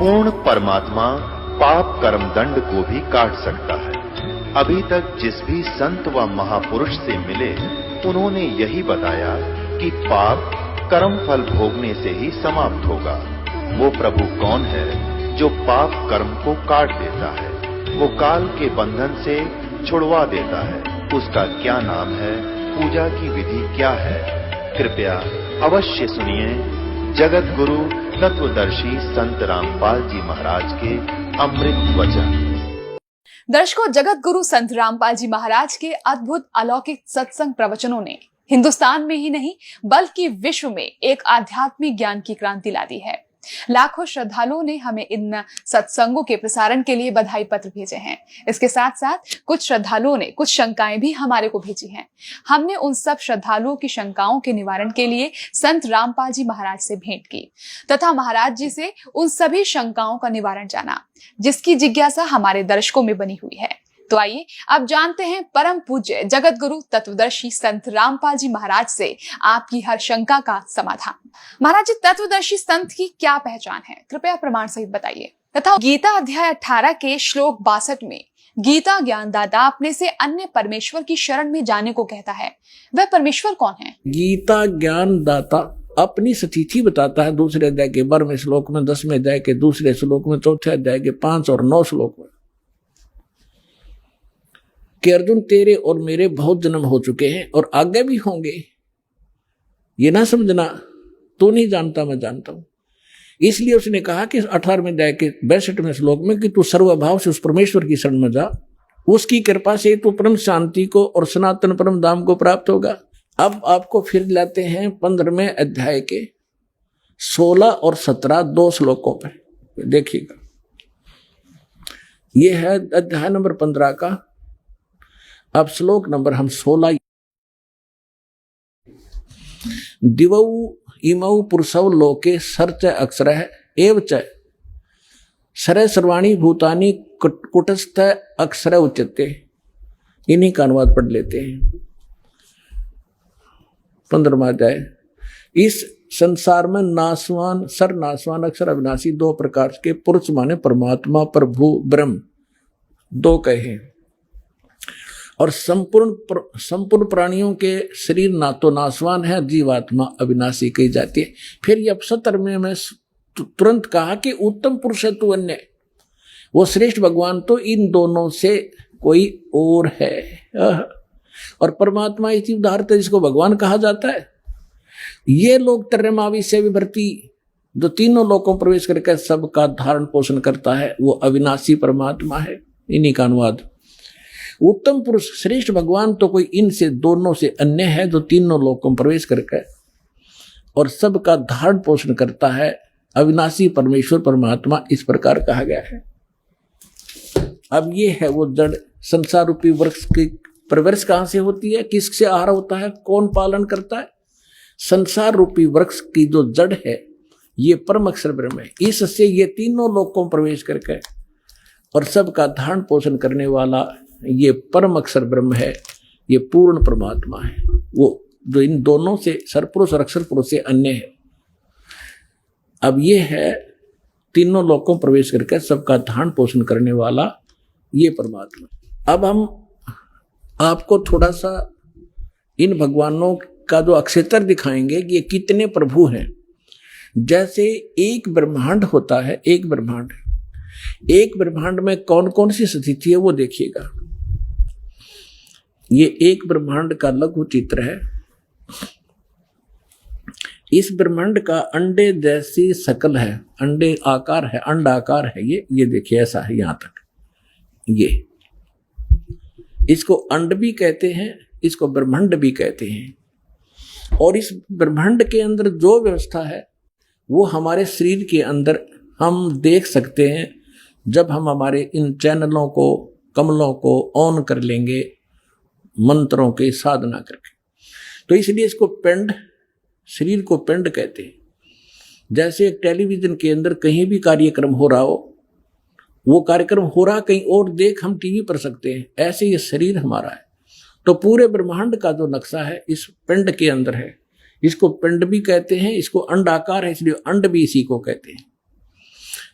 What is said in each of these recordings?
पूर्ण परमात्मा पाप कर्म दंड को भी काट सकता है। अभी तक जिस भी संत व महापुरुष से मिले उन्होंने यही बताया कि पाप कर्म फल भोगने से ही समाप्त होगा। वो प्रभु कौन है जो पाप कर्म को काट देता है, वो काल के बंधन से छुड़वा देता है। उसका क्या नाम है, पूजा की विधि क्या है? कृपया अवश्य सुनिए जगत गुरु तत्वदर्शी संत रामपाल जी महाराज के अमृत वचन। दर्शकों, जगत गुरु संत रामपाल जी महाराज के अद्भुत अलौकिक सत्संग प्रवचनों ने हिंदुस्तान में ही नहीं बल्कि विश्व में एक आध्यात्मिक ज्ञान की क्रांति ला दी है। लाखों श्रद्धालुओं ने हमें इन सत्संगों के प्रसारण के लिए बधाई पत्र भेजे हैं। इसके साथ साथ कुछ श्रद्धालुओं ने कुछ शंकाएं भी हमारे को भेजी हैं। हमने उन सब श्रद्धालुओं की शंकाओं के निवारण के लिए संत रामपाल जी महाराज से भेंट की तथा महाराज जी से उन सभी शंकाओं का निवारण जाना, जिसकी जिज्ञासा हमारे दर्शकों में बनी हुई है। तो आइए अब जानते हैं परम पूज्य जगत गुरु तत्वदर्शी संत रामपाल जी महाराज से आपकी हर शंका का समाधान। महाराज जी, तत्वदर्शी संत की क्या पहचान है, कृपया प्रमाण सहित बताइए। तथा गीता अध्याय 18 के श्लोक 62 में गीता ज्ञानदाता अपने से अन्य परमेश्वर की शरण में जाने को कहता है, वह परमेश्वर कौन है? गीता ज्ञानदाता अपनी स्थिति बताता है दूसरे अध्याय के 12वें श्लोक में, 10वें अध्याय के दूसरे श्लोक में, चौथे अध्याय के 5 और 9 श्लोक में कि अर्जुन तेरे और मेरे बहुत जन्म हो चुके हैं और आगे भी होंगे। ये ना समझना तो नहीं जानता मैं जानता हूं। इसलिए उसने कहा कि 18वें अध्याय के 62वें श्लोक में कि तू सर्वभाव से उस परमेश्वर की शरण में जा, उसकी कृपा से तू परम शांति को और सनातन परम धाम को प्राप्त होगा। अब आपको फिर लाते हैं 15वें अध्याय के 16 और 17 2 श्लोकों पर, देखिएगा। यह है अध्याय नंबर 15 का। अब श्लोक नंबर हम 16। दिवौ इमौ पुरुषौ लोके सर्च अक्षरः एव च सरे सर्वाणी भूतानि कुटस्थ अक्षर उच्यते। इन्हीं का अनुवाद पढ़ लेते हैं। 15वां अध्याय। इस संसार में नासवान सर्वनाशवान अक्षर अविनाशी 2 प्रकार के पुरुष माने परमात्मा प्रभु ब्रह्म 2 कहे। और संपूर्ण प्राणियों के शरीर ना तो नाशवान है, जीवात्मा अविनाशी कही जाती है। फिर ये 17वें में तुरंत कहा कि उत्तम पुरुष है तू अन्य, वो श्रेष्ठ भगवान तो इन दोनों से कोई और है। और परमात्मा इसी उदाहरण जिसको भगवान कहा जाता है। ये लोग त्रयमावी से विभर्ती जो तीनों लोकों प्रवेश करके सबका धारण पोषण करता है, वो अविनाशी परमात्मा है। इन्हीं का अनुवाद। उत्तम पुरुष श्रेष्ठ भगवान तो कोई इनसे दोनों से अन्य है जो तीनों लोकों में प्रवेश करके और सबका धारण पोषण करता है, अविनाशी परमेश्वर परमात्मा इस प्रकार कहा गया है। अब ये है वो जड़ संसार रूपी वृक्ष की परवरिश कहां से होती है, किससे आहार होता है, कौन पालन करता है? संसार रूपी वृक्ष की जो जड़ है ये परम अक्षर ब्रह्म है। इससे ये तीनों लोकों में प्रवेश करके और सबका धारण पोषण करने वाला ये परम अक्षर ब्रह्म है, ये पूर्ण परमात्मा है, वो जो इन दोनों से सरपुरुष और अक्षर पुरुष से अन्य है। अब ये है तीनों लोकों प्रवेश करके सबका धारण पोषण करने वाला ये परमात्मा। अब हम आपको थोड़ा सा इन भगवानों का जो अक्षेत्र दिखाएंगे कि ये कितने प्रभु हैं। जैसे एक ब्रह्मांड होता है, एक ब्रह्मांड में कौन कौन सी स्थिति है वो देखिएगा। ये एक ब्रह्मांड का लघु चित्र है। इस ब्रह्मांड का अंडे जैसी शकल है, अंडे आकार है, अंड आकार है। ये देखिए ऐसा है यहां तक। ये इसको अंड भी कहते हैं, इसको ब्रह्मांड भी कहते हैं। और इस ब्रह्मांड के अंदर जो व्यवस्था है वो हमारे शरीर के अंदर हम देख सकते हैं जब हम हमारे इन चैनलों को, कमलों को ऑन कर लेंगे मंत्रों के साधना करके। तो इसलिए इसको पिंड, शरीर को पिंड कहते हैं। जैसे एक टेलीविजन के अंदर कहीं भी कार्यक्रम हो रहा हो, वो कार्यक्रम हो रहा कहीं और देख हम टीवी पर सकते हैं, ऐसे ये शरीर हमारा है। तो पूरे ब्रह्मांड का जो नक्शा है इस पिंड के अंदर है। इसको पिंड भी कहते हैं, इसको अंडाकार है इसलिए अंड भी इसी को कहते हैं।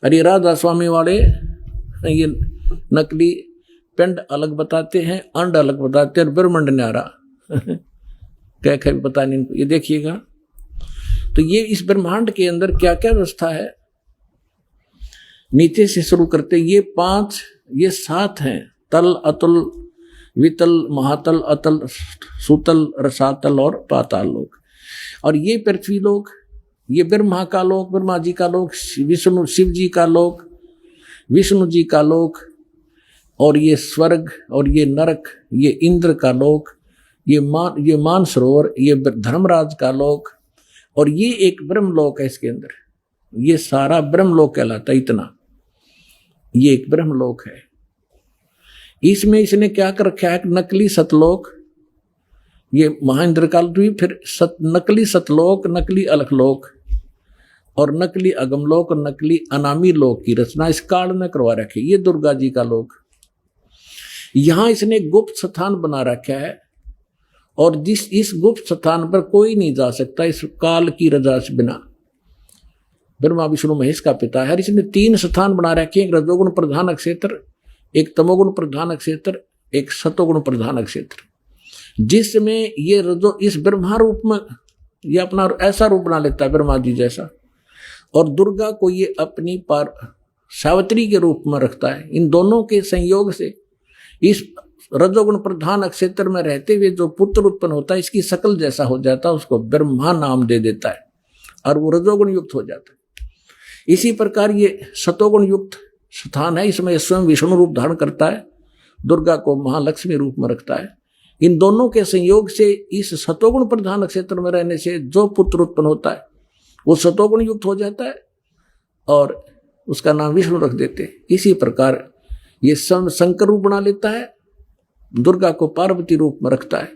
अरे राधा स्वामी वाले ये नकली पिंड अलग बताते हैं, अंड अलग बताते हैं, ब्रह्मांड न्यारा क्या क्या पता नहीं इनको। ये देखिएगा, तो ये इस ब्रह्मांड के अंदर क्या क्या व्यवस्था है, नीचे से शुरू करते ये 5 ये 7 हैं, तल अतुल वितल महातल अतल सुतल रसातल और पाताल लोक। और ये पृथ्वी लोक, ये ब्रह्मा का लोक, ब्रह्मा जी का लोक, विष्णु शिव जी का लोक, विष्णु जी का लोक, और ये स्वर्ग, और ये नरक, ये इंद्र का लोक, ये मानसरोवर, ये धर्मराज का लोक, और ये एक ब्रह्मलोक है इसके अंदर। ये सारा ब्रह्मलोक कहलाता है। इतना ये एक ब्रह्मलोक है। इसमें इसने क्या कर रखा है, नकली सतलोक, ये महेंद्र काल द्वीप, फिर नकली सतलोक, नकली अलखलोक और नकली अगमलोक और नकली अनामी लोक की रचना इस काल में करवा रखी। ये दुर्गा जी का लोक, यहां इसने गुप्त स्थान बना रखा है, और जिस इस गुप्त स्थान पर कोई नहीं जा सकता इस काल की रजा से बिना। ब्रह्मा विष्णु महेश का पिता है। इसने 3 स्थान बना रखे, एक रजोगुण प्रधान क्षेत्र, एक तमोगुण प्रधान क्षेत्र, एक सतोगुण प्रधान क्षेत्र, जिसमें ये रजो इस ब्रह्मा रूप में ये अपना ऐसा रूप बना लेता है ब्रह्मा जी जैसा, और दुर्गा को ये अपनी पर सावित्री के रूप में रखता है। इन दोनों के संयोग से इस रजोगुण प्रधान क्षेत्र में रहते हुए जो पुत्र उत्पन्न होता है इसकी शकल जैसा हो जाता है, उसको ब्रह्मा नाम दे देता है और वो रजोगुण युक्त हो जाता है। इसी प्रकार ये सतोगुण युक्त स्थान है, इसमें स्वयं विष्णु रूप धारण करता है, दुर्गा को महालक्ष्मी रूप में रखता है। इन दोनों के संयोग से इस सतोगुण प्रधान क्षेत्र में रहने से जो पुत्र उत्पन्न होता है वो सतोगुण युक्त हो जाता है और उसका नाम विष्णु रख देते हैं। इसी प्रकार ये शंकर रूप बना लेता है, दुर्गा को पार्वती रूप में रखता है,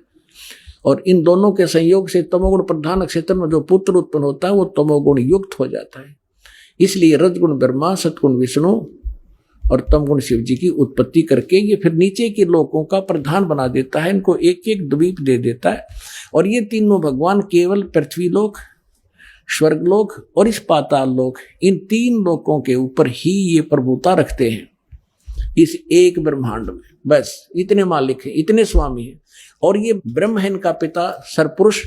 और इन दोनों के संयोग से तमोगुण प्रधान क्षेत्र में जो पुत्र उत्पन्न होता है वो तमोगुण युक्त हो जाता है। इसलिए रजगुण ब्रह्मा, सतगुण विष्णु और तमगुण शिव जी की उत्पत्ति करके ये फिर नीचे के लोकों का प्रधान बना देता है, इनको एक एक द्वीप दे देता है। और ये तीनों भगवान केवल पृथ्वी लोक, स्वर्गलोक और इस पाताल लोक, इन 3 लोकों के ऊपर ही ये प्रभुता रखते हैं इस एक ब्रह्मांड में। बस इतने मालिक हैं, इतने स्वामी हैं। और ये ब्रह्म है इनका पिता सरपुरुष,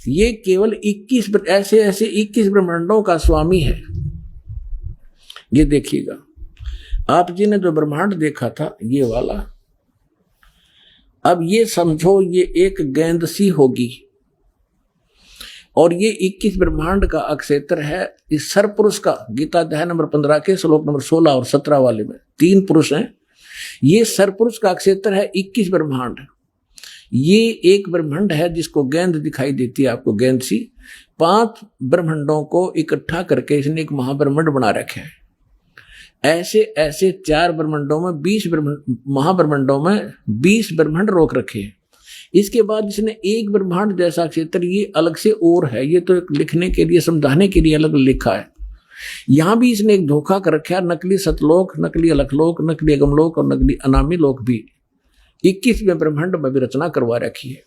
ये केवल 21 ऐसे 21 ब्रह्मांडों का स्वामी है। ये देखिएगा, आप जी ने जो ब्रह्मांड देखा था ये वाला, अब ये समझो ये एक गेंद सी होगी और ये 21 ब्रह्मांड का अक्षेत्र है। इस सरपुरुष का गीता अध्याय नंबर 15 के श्लोक नंबर 16 और 17 वाले में 3 पुरुष हैं। ये सरपुरुष का अक्षेत्र है 21 ब्रह्मांड। ये एक ब्रह्मांड है जिसको गेंद दिखाई देती है आपको, गेंद सी। 5 ब्रह्मांडों को इकट्ठा करके इसने एक महाब्रह्मांड बना रखा है। ऐसे 4 ब्रह्मांडों में 20 महाब्रह्मांडों में 20 ब्रह्मांड रोक रखे हैं। इसके बाद इसने एक ब्रह्मांड जैसा क्षेत्र ये अलग से और है, ये तो लिखने के लिए समझाने के लिए अलग लिखा है। यहां भी इसने एक धोखा कर रखा है, नकली सतलोक, नकली अलखलोक, नकली अगमलोक और नकली अनामी लोक भी 21वें ब्रह्मांड में भी रचना करवा रखी है।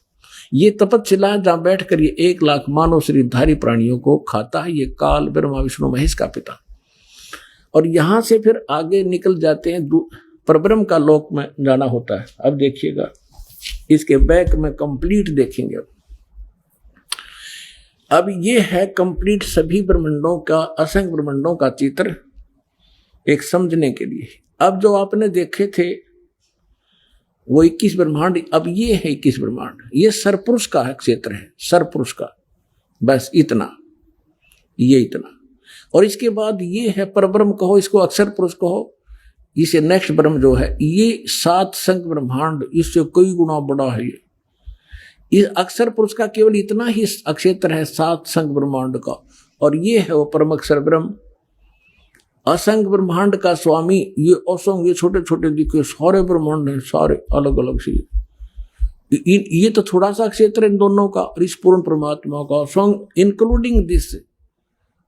ये तपस्या जहां बैठकर ये 1 लाख मानव शरीरधारी प्राणियों को खाता है, ये काल ब्रह्मा विष्णु महेश का पिता। और यहां से फिर आगे निकल जाते हैं, परब्रह्म का लोक में जाना होता है। अब देखिएगा, इसके बैक में कंप्लीट देखेंगे। अब ये है कंप्लीट सभी ब्रह्मांडों का, असंख्य ब्रह्मांडों का चित्र एक समझने के लिए। अब जो आपने देखे थे वो 21 ब्रह्मांड, अब ये है 21 ब्रह्मांड। ये सरपुरुष का क्षेत्र है, सरपुरुष का, बस इतना, ये इतना। और इसके बाद ये है परब्रह्म कहो, इसको अक्षर पुरुष कहो। इसे नेक्स्ट ब्रह्म जो है ये 7 संख्य ब्रह्मांड, इससे कई गुना बड़ा है। ये इस अक्षर पुरुष का केवल इतना ही अक्षेत्र है 7 संख्य ब्रह्मांड का, और ये है वो परम अक्षर ब्रह्म। असंख्य ब्रह्मांड का स्वामी ये असंख्य, ये छोटे छोटे दिखे सारे ब्रह्मांड हैं, सारे अलग अलग से। ये तो थोड़ा सा क्षेत्र इन दोनों का, और इस पूर्ण परमात्मा का संग इंक्लूडिंग दिस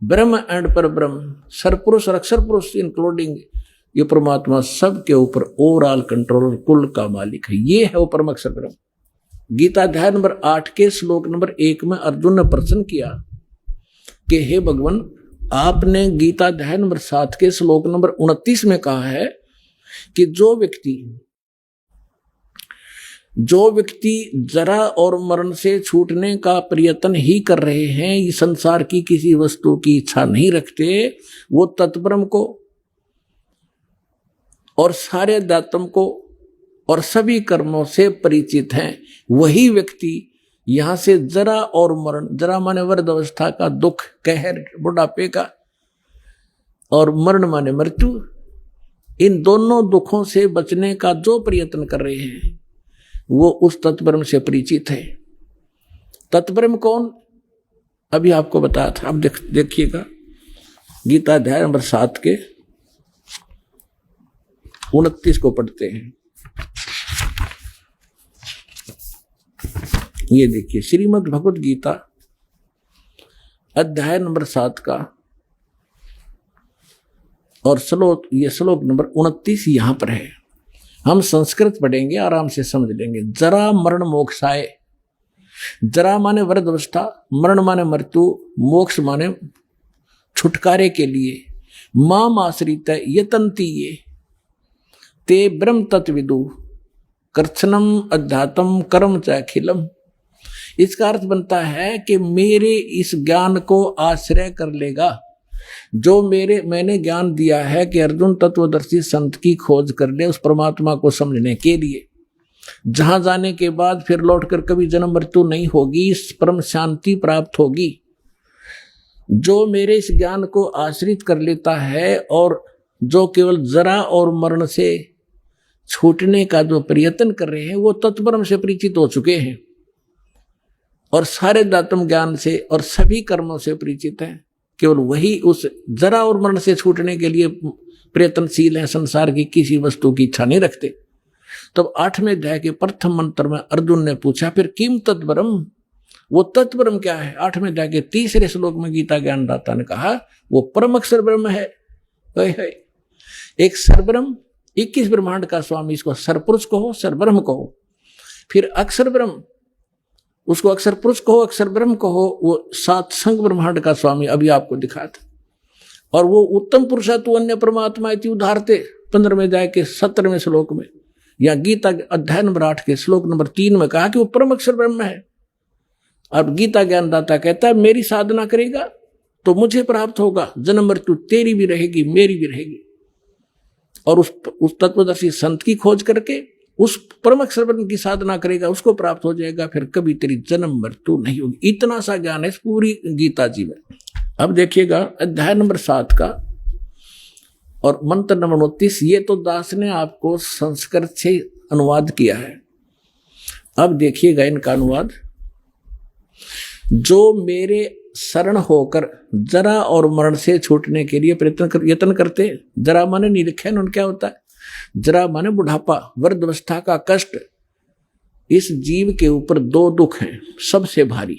ब्रह्म एंड पर ब्रह्म, सरपुरुष और अक्षर पुरुष इंक्लूडिंग ये परमात्मा सबके ऊपर ओवरऑल कंट्रोल, कुल का मालिक है। ये है वो परम अक्षर ब्रह्म। गीता अध्याय नंबर 8 के श्लोक नंबर 1 में अर्जुन ने प्रश्न किया कि हे भगवान, आपने गीता अध्याय नंबर 7 के श्लोक नंबर 29 में कहा है कि जो व्यक्ति जरा और मरण से छूटने का प्रयत्न ही कर रहे हैं, इस संसार की किसी वस्तु की इच्छा नहीं रखते, वो तत्ब्रह्म को और सारे अध्यात्म को और सभी कर्मों से परिचित हैं, वही व्यक्ति यहां से जरा और मरण, जरा माने वृद्ध अवस्था का दुख, कहर, बुढ़ापे का, और मरण माने मृत्यु, इन दोनों दुखों से बचने का जो प्रयत्न कर रहे हैं वो उस तत्ब्रह्म से परिचित है। तत्ब्रह्म कौन? अभी आपको बताया था। अब देखिएगा गीता अध्याय नंबर 7 के 29 को पढ़ते हैं। ये देखिए श्रीमद् भगवद गीता अध्याय नंबर 7 का और ये श्लोक नंबर 29 यहां पर है। हम संस्कृत पढ़ेंगे, आराम से समझ लेंगे। जरा मरण मोक्षाय, जरा माने वृद्ध अवस्था, मरण माने मृत्यु, मोक्ष माने छुटकारे के लिए, माम आश्रित यतन्ति ये ते ब्रह्म तत्विदु कर्षणम अध्यात्म कर्म च अखिलम। इसका अर्थ बनता है कि मेरे इस ज्ञान को आश्रय कर लेगा, जो मैंने ज्ञान दिया है कि अर्जुन तत्वदर्शी संत की खोज कर ले उस परमात्मा को समझने के लिए, जहां जाने के बाद फिर लौटकर कभी जन्म मृत्यु नहीं होगी, इस परम शांति प्राप्त होगी। जो मेरे इस ज्ञान को आश्रित कर लेता है और जो केवल जरा और मरण से छूटने का जो प्रयत्न कर रहे हैं वो तत्ब्रह्म से परिचित हो चुके हैं और सारे दातम ज्ञान से और सभी कर्मों से परिचित हैं। केवल वही उस जरा और मरण से छूटने के लिए प्रयत्नशील है, संसार की किसी वस्तु की इच्छा नहीं रखते। तब 8वें अध्याय के प्रथम मंत्र में अर्जुन ने पूछा फिर किम तत्ब्रह्म, वो तत्ब्रह्म क्या है? 8वें अध्याय के 3रे श्लोक में गीता ज्ञानदाता ने कहा वो परम अक्षर ब्रह्म है। एक सरब्रह्म, 21 ब्रह्मांड का स्वामी, इसको सरपुरुष कहो, सरब्रह्म कहो। फिर अक्षर ब्रह्म, उसको अक्षर पुरुष कहो, अक्षर ब्रह्म कहो, वो 7 संग ब्रह्मांड का स्वामी, अभी आपको दिखा था। और वो उत्तम पुरुषत्व अन्य परमात्मा इति उदाहरते 15वें अध्याय के 17वें श्लोक में, या गीता अध्याय नंबर 8 के श्लोक नंबर 3 में कहा कि वो परम अक्षर ब्रह्म है। अब गीता ज्ञानदाता कहता है मेरी साधना करेगा तो मुझे प्राप्त होगा, जन्म मृत्यु तेरी भी रहेगी मेरी भी रहेगी। और उस तत्वदर्शी संत की खोज करके उस परम अक्षर ब्रह्म की साधना करेगा, उसको प्राप्त हो जाएगा, फिर कभी तेरी जन्म मृत्यु नहीं होगी। इतना सा ज्ञान है इस पूरी गीता जी में। अब देखिएगा अध्याय नंबर 7 का और मंत्र नंबर 29, ये तो दास ने आपको संस्कृत से अनुवाद किया है। अब देखिएगा इनका अनुवाद। जो मेरे शरण होकर जरा और मरण से छूटने के लिए यत्न करते, जरा माने नहीं लिखे उन्होंने क्या होता है, जरा माने बुढ़ापा, वृद्धावस्था का कष्ट। इस जीव के ऊपर 2 दुख हैं सबसे भारी।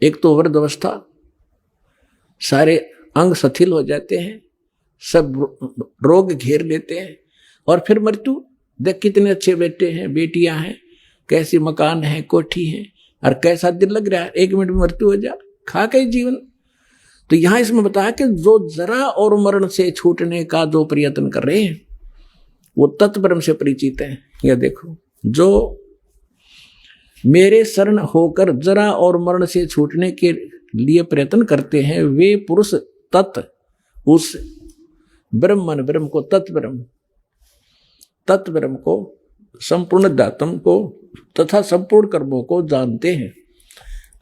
एक तो वृद्धावस्था, सारे अंग शिथिल हो जाते हैं, सब रोग घेर लेते हैं, और फिर मृत्यु। देख कितने अच्छे बेटे हैं, बेटियां हैं, कैसी मकान है, कोठी है, और कैसा दिल लग रहा है, 1 मिनट में मृत्यु हो जा, खा के जीवन। तो यहां इसमें बताया कि जो जरा और मरण से छूटने का जो प्रयत्न कर रहे हैं वो तत्ब्रह्म से परिचित है। यह देखो, जो मेरे शरण होकर जरा और मरण से छूटने के लिए प्रयत्न करते हैं वे पुरुष तत्, उस ब्रह्मन, ब्रह्म को, तत्ब्रह्म को, संपूर्ण दातम को तथा संपूर्ण कर्मों को जानते हैं।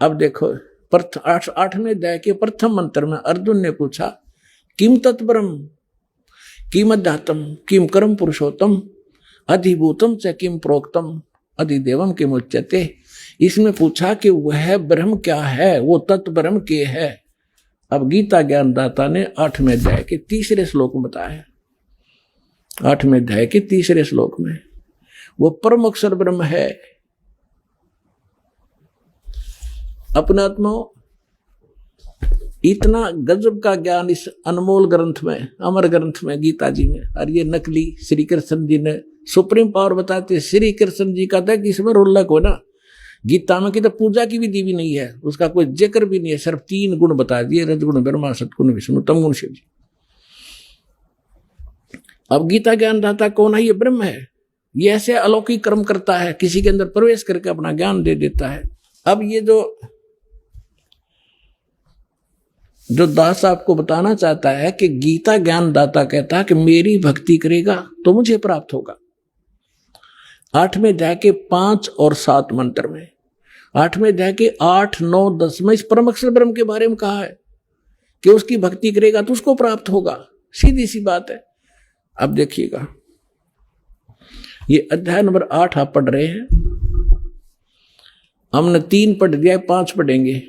अब देखो 8वें अध्याय के प्रथम मंत्र में अर्जुन ने पूछा किम तत्ब्रह्म, किम अध्यात्म, किम कर्म पुरुषोत्तम, अधिभूतम च किम प्रोक्तम, अधिदेवम किम उच्यते। इसमें पूछा कि वह ब्रह्म क्या है, वो तत्ब्रह्म के है। अब गीता ज्ञानदाता ने 8वें अध्याय के 3रे श्लोक में बताया। 8वें अध्याय के 3रे श्लोक में वो परम अक्षर ब्रह्म है। अपने आत्मा इतना गजब का ज्ञान इस अनमोल ग्रंथ में, अमर ग्रंथ में, गीता जी में। और ये नकली श्री कृष्ण जी ने सुप्रीम पावर बताते, श्री कृष्ण जी का था कि इसमें रुल्लक हो ना, गीता में की तो पूजा की विधि भी नहीं है, उसका कोई जिक्र भी नहीं है, सिर्फ 3 गुण बता दिए, रजगुण ब्रह्मा, सतगुण विष्णु, तमगुण शिव जी। अब गीता ज्ञानदाता कौन है? ये ब्रह्म है। ये ऐसे अलौकिक कर्म करता है, किसी के अंदर प्रवेश करके अपना ज्ञान दे देता है। अब ये जो दास आपको बताना चाहता है कि गीता ज्ञानदाता कहता है कि मेरी भक्ति करेगा तो मुझे प्राप्त होगा। 8वें अध्याय के 5 और 7 मंत्र में, 8वें अध्याय के 8, 9, 10 में इस परम अक्षर ब्रह्म के बारे में कहा है कि उसकी भक्ति करेगा तो उसको प्राप्त होगा। सीधी सी बात है। अब देखिएगा, ये अध्याय नंबर 8 आप पढ़ रहे हैं, हमने 3 पढ़ दिया, 5 पढ़ेंगे।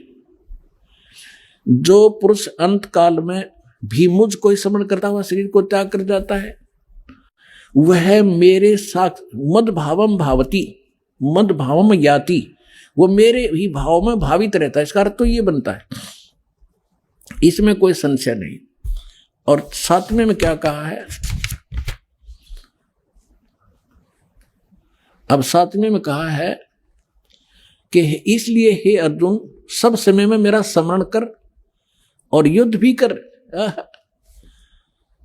जो पुरुष अंत काल में भी मुझ को स्मरण करता हुआ शरीर को त्याग कर जाता है, वह मेरे साथ मद भावम भावती, मद भावम याति, वो मेरे ही भाव में भावित रहता है। इसका अर्थ तो ये बनता है, इसमें कोई संशय नहीं। और 7वें में क्या कहा है? अब 7वें में कहा है कि इसलिए हे अर्जुन, सब समय में मेरा स्मरण कर और युद्ध भी कर,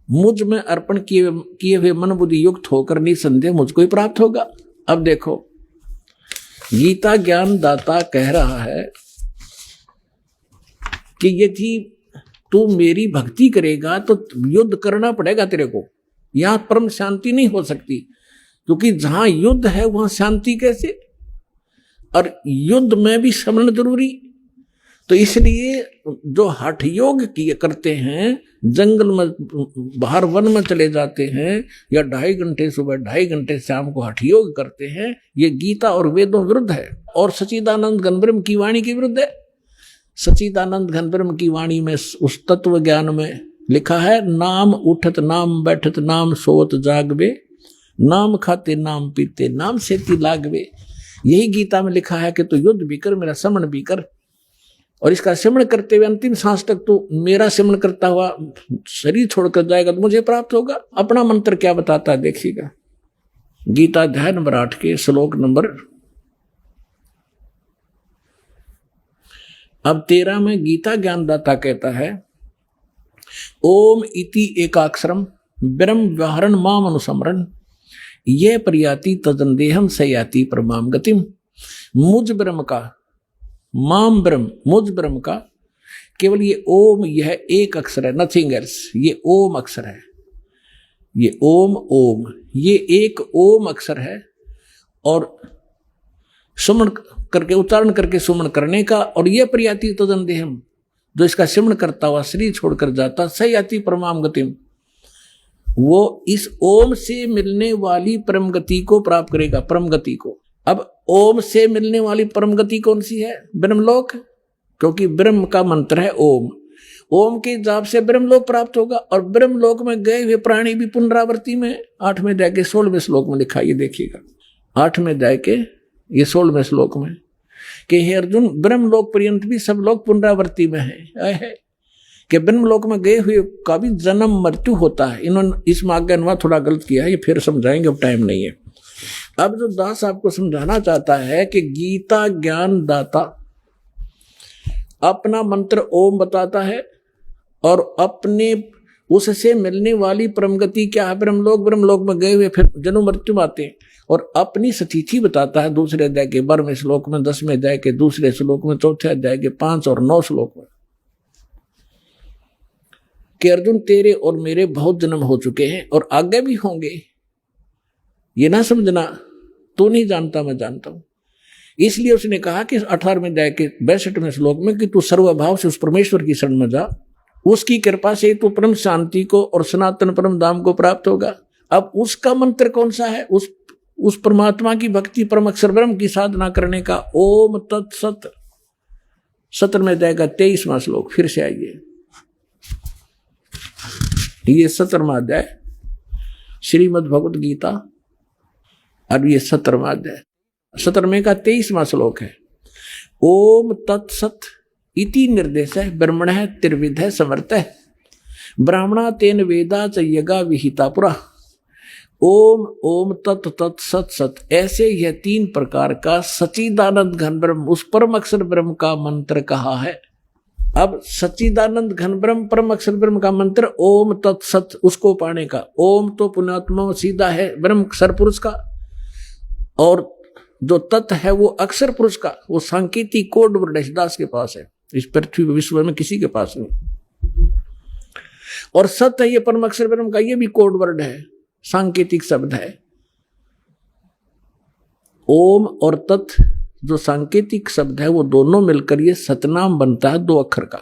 मुझ में अर्पण किए हुए मन बुद्धि युक्त होकर निसंदेह मुझको ही प्राप्त होगा। अब देखो, गीता ज्ञान दाता कह रहा है कि यदि तू मेरी भक्ति करेगा तो युद्ध करना पड़ेगा तेरे को, यहां परम शांति नहीं हो सकती, क्योंकि जहां युद्ध है वहां शांति कैसे? और युद्ध में भी स्मरण जरूरी। तो इसलिए जो हठ योग किए करते हैं, जंगल में बाहर वन में चले जाते हैं, या 2.5 घंटे सुबह 2.5 घंटे शाम को हठ योग करते हैं, ये गीता और वेदों विरुद्ध है और सच्चिदानंद घन ब्रह्म की वाणी के विरुद्ध है। सच्चिदानंद घन ब्रह्म की वाणी में उस तत्व ज्ञान में लिखा है, नाम उठत नाम बैठत नाम सोवत जागवे, नाम खाते नाम पीते नाम सेती लागवे। यही गीता में लिखा है कि तू युद्ध भी कर, मेरा स्मरण भी कर, और इसका स्मरण करते हुए अंतिम सांस तक तू मेरा स्मरण करता हुआ शरीर छोड़कर जाएगा तो मुझे प्राप्त होगा। अपना मंत्र क्या बताता है देखिएगा, गीता अध्याय नंबर 8 के श्लोक नंबर अब 13 में गीता ज्ञानदाता कहता है, ओम इति एकाक्षरम ब्रह्म व्यवहरण माम अनुसमरण, यह प्रयाति तदंदेहम सयाति परमाम गतिम। मुझ ब्रह्म का, माम ब्रह्म, मुझ ब्रह्म का केवल ये ओम, यह एक अक्षर है, नथिंग एल्स। ये ओम अक्षर है, ये ओम, ओम, ये एक ओम अक्षर है। और सुमन करके, उच्चारण करके सुमन करने का, और यह प्रयाति तदंदेहम, जो इसका सिमरण करता हुआ शरीर छोड़कर जाता, सयाति परमाम गतिम, वो इस ओम से मिलने वाली परम गति को प्राप्त करेगा, परम गति को। अब ओम से मिलने वाली परम गति कौन सी है? ब्रह्मलोक, क्योंकि ब्रह्म का मंत्र है ओम। ओम के जाप से ब्रह्मलोक प्राप्त होगा, और ब्रह्मलोक में गए हुए प्राणी भी पुनरावृत्ति में 8वें अध्याय के 16वें श्लोक में लिखा, ये देखिएगा 8वें अध्याय के ये 16वें श्लोक में कि हे अर्जुन, ब्रह्मलोक पर्यंत भी सब लोग पुनरावृत्ति में है कि ब्रह्मलोक में गए हुए का भी जन्म मृत्यु होता है। इन्होंने इस मार्ग का अनुवाद थोड़ा गलत किया है, ये फिर समझाएंगे, अब टाइम नहीं है। अब जो दास आपको समझाना चाहता है कि गीता ज्ञान दाता अपना मंत्र ओम बताता है, और अपने उससे मिलने वाली परम गति क्या है? ब्रह्मलोक। ब्रह्मलोक में गए हुए फिर जन्म मृत्यु आते हैं, और अपनी स्थिति बताता है 2 अध्याय के 12वें श्लोक में, 10वें अध्याय के 2 श्लोक में, 4 अध्याय के 5 और 9 श्लोक में, कि अर्जुन तेरे और मेरे बहुत जन्म हो चुके हैं और आगे भी होंगे। ये ना समझना तू नहीं जानता, मैं जानता हूं। इसलिए उसने कहा कि 18वें अध्याय के 62वें श्लोक में कि तू सर्वभाव से उस परमेश्वर की शरण में जा, उसकी कृपा से तू परम शांति को और सनातन परम धाम को प्राप्त होगा। अब उसका मंत्र कौन सा है? उस परमात्मा की भक्ति, परम अक्षर ब्रह्म की साधना करने का। ओम तत्सत, 17वें अध्याय का 23वां श्लोक, फिर से आइए, ये 17वां अध्याय श्रीमद् भगवत गीता, और ये 17वां अध्याय, 17वें का 23वां श्लोक है। ओम तत्सत इति निर्देश है ब्रह्मण है त्रिविध है समर्थ है, ब्राह्मणा तेन वेदा च यगा विहिता पुरा। ओम ओम तत् तत् सत सत, ऐसे यह 3 प्रकार का सच्चिदानंद घन ब्रह्म, उस परम अक्षर ब्रह्म का मंत्र कहा है। अब सच्चिदानंद घन ब्रह्म परम अक्षर ब्रह्म का मंत्र ओम तत् सत, उसको पाने का। ओम तो पुण्यात्मा सीधा है ब्रह्म अक्षर पुरुष का, और जो तत् है वो अक्षर पुरुष का, वो सांकेतिक कोड वर्ड दास के पास है, इस पृथ्वी विश्व में किसी के पास नहीं। और सत है ये परम अक्षर ब्रह्म का, ये भी कोड वर्ड है, सांकेतिक शब्द है। ओम और तत् जो सांकेतिक शब्द है वो दोनों मिलकर ये सतनाम बनता है 2 अक्षर का।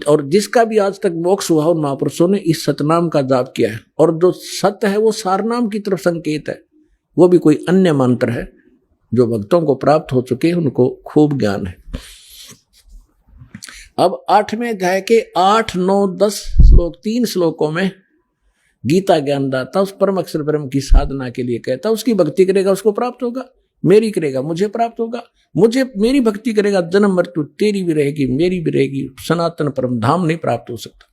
और जिसका भी आज तक मोक्ष हुआ उन महापुरुषों ने इस सतनाम का जाप किया है। और जो सत है वो सारनाम की तरफ संकेत है, वो भी कोई अन्य मंत्र है जो भक्तों को प्राप्त हो चुके हैं, उनको खूब ज्ञान है। अब 8वें अध्याय के 8, 9, 10 श्लोक, 3 श्लोकों में गीता ज्ञानदाता उस परम अक्षर ब्रह्म की साधना के लिए कहता, उसकी भक्ति करेगा उसको प्राप्त होगा, मेरी करेगा मुझे प्राप्त होगा, मुझे मेरी भक्ति करेगा जन्म मृत्यु तेरी भी रहेगी मेरी भी रहेगी, सनातन परम धाम नहीं प्राप्त हो सकता,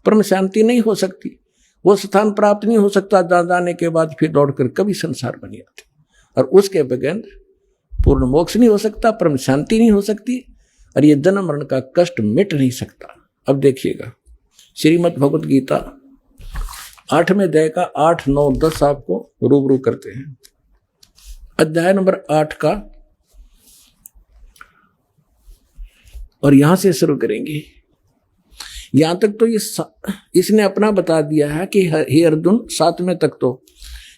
परम शांति नहीं हो सकती, वो स्थान प्राप्त नहीं हो सकता जहां जाने के बाद फिर दौड़कर कभी संसार बन जाते, और उसके बगैर पूर्ण मोक्ष नहीं हो सकता, परम शांति नहीं हो सकती, और ये जन्म मरण का कष्ट मिट नहीं सकता। अब देखिएगा श्रीमद् भगवत गीता 8वें अध्याय का 8, 9, 10 आपको रूबरू करते हैं। अध्याय नंबर 8 का, और यहां से शुरू करेंगे। यहां तक तो इसने अपना बता दिया है कि हे अर्जुन, 7वें तक तो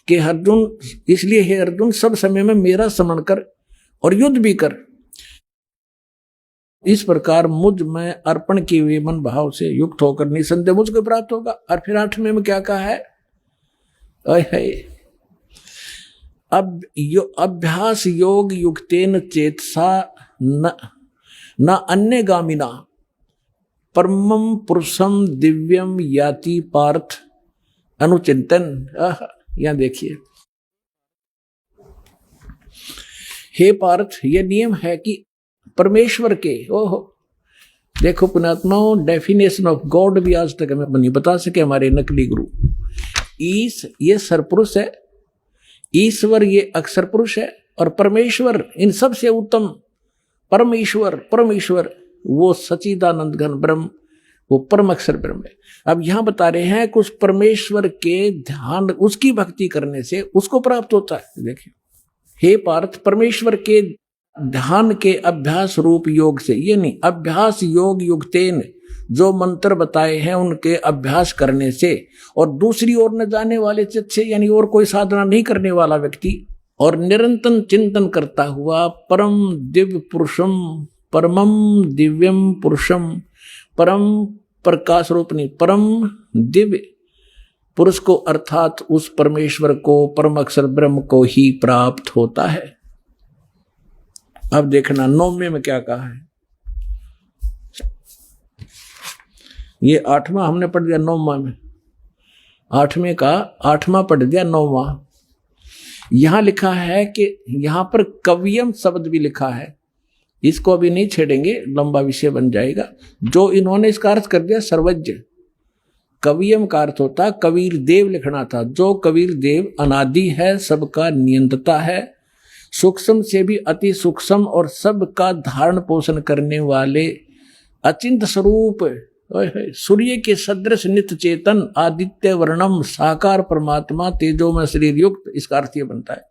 कि अर्जुन, इसलिए हे अर्जुन सब समय में मेरा स्मरण कर और युद्ध भी कर, इस प्रकार मुझ में अर्पण किए हुए मन भाव से युक्त होकर निसंदेह मुझको प्राप्त होगा। और फिर 8वें में क्या कहा है, अब अभ्यास योग युक्तेन चेतसा न अन्य गामिना परमं पुरुषम दिव्यम याति पार्थ अनुचिंतन। यहां देखिए, हे पार्थ, यह नियम है कि परमेश्वर के, ओहो देखो पुण्यात्माओं, डेफिनेशन ऑफ गॉड भी आज तक हमें नहीं बता सके हमारे नकली गुरु। ये सरपुरुष है, ईश्वर ये अक्षर पुरुष है, और परमेश्वर इन सब से उत्तम परमेश्वर वो सच्चिदानंद घन ब्रह्म, वो परम अक्षर ब्रह्म है। अब यहां बता रहे हैं कि उस परमेश्वर के ध्यान, उसकी भक्ति करने से उसको प्राप्त होता है। देखिए हे पार्थ, परमेश्वर के ध्यान के अभ्यास रूप योग से, ये नहीं, अभ्यास योग युक्तेन, जो मंत्र बताए हैं उनके अभ्यास करने से, और दूसरी ओर न जाने वाले से, यानी और कोई साधना नहीं करने वाला व्यक्ति, और निरंतर चिंतन करता हुआ परम दिव्य पुरुषम, परमम दिव्यम पुरुषम, परम प्रकाश रूप नहीं, परम दिव्य पुरुष को, अर्थात उस परमेश्वर को, परम अक्षर ब्रह्म को ही प्राप्त होता है। अब देखना 9वें में क्या कहा है, ये 8वां हमने पढ़ दिया 9वां में, 8वें का 8वां पढ़ दिया 9वां। यहां लिखा है कि यहां पर कवियम शब्द भी लिखा है, इसको अभी नहीं छेड़ेंगे, लंबा विषय बन जाएगा। जो इन्होंने इसका अर्थ कर दिया सर्वज्ञ, कवियम का अर्थ होता कबीर देव लिखना था। जो कबीर देव अनादि है, सबका नियंत्रता है, सूक्ष्म से भी अति सूक्ष्म और सबका धारण पोषण करने वाले अचिंत स्वरूप, सूर्य के सदृश नित्य चेतन आदित्य वर्णम साकार परमात्मा तेजो में शरीर युक्त, इसका अर्थ ये बनता है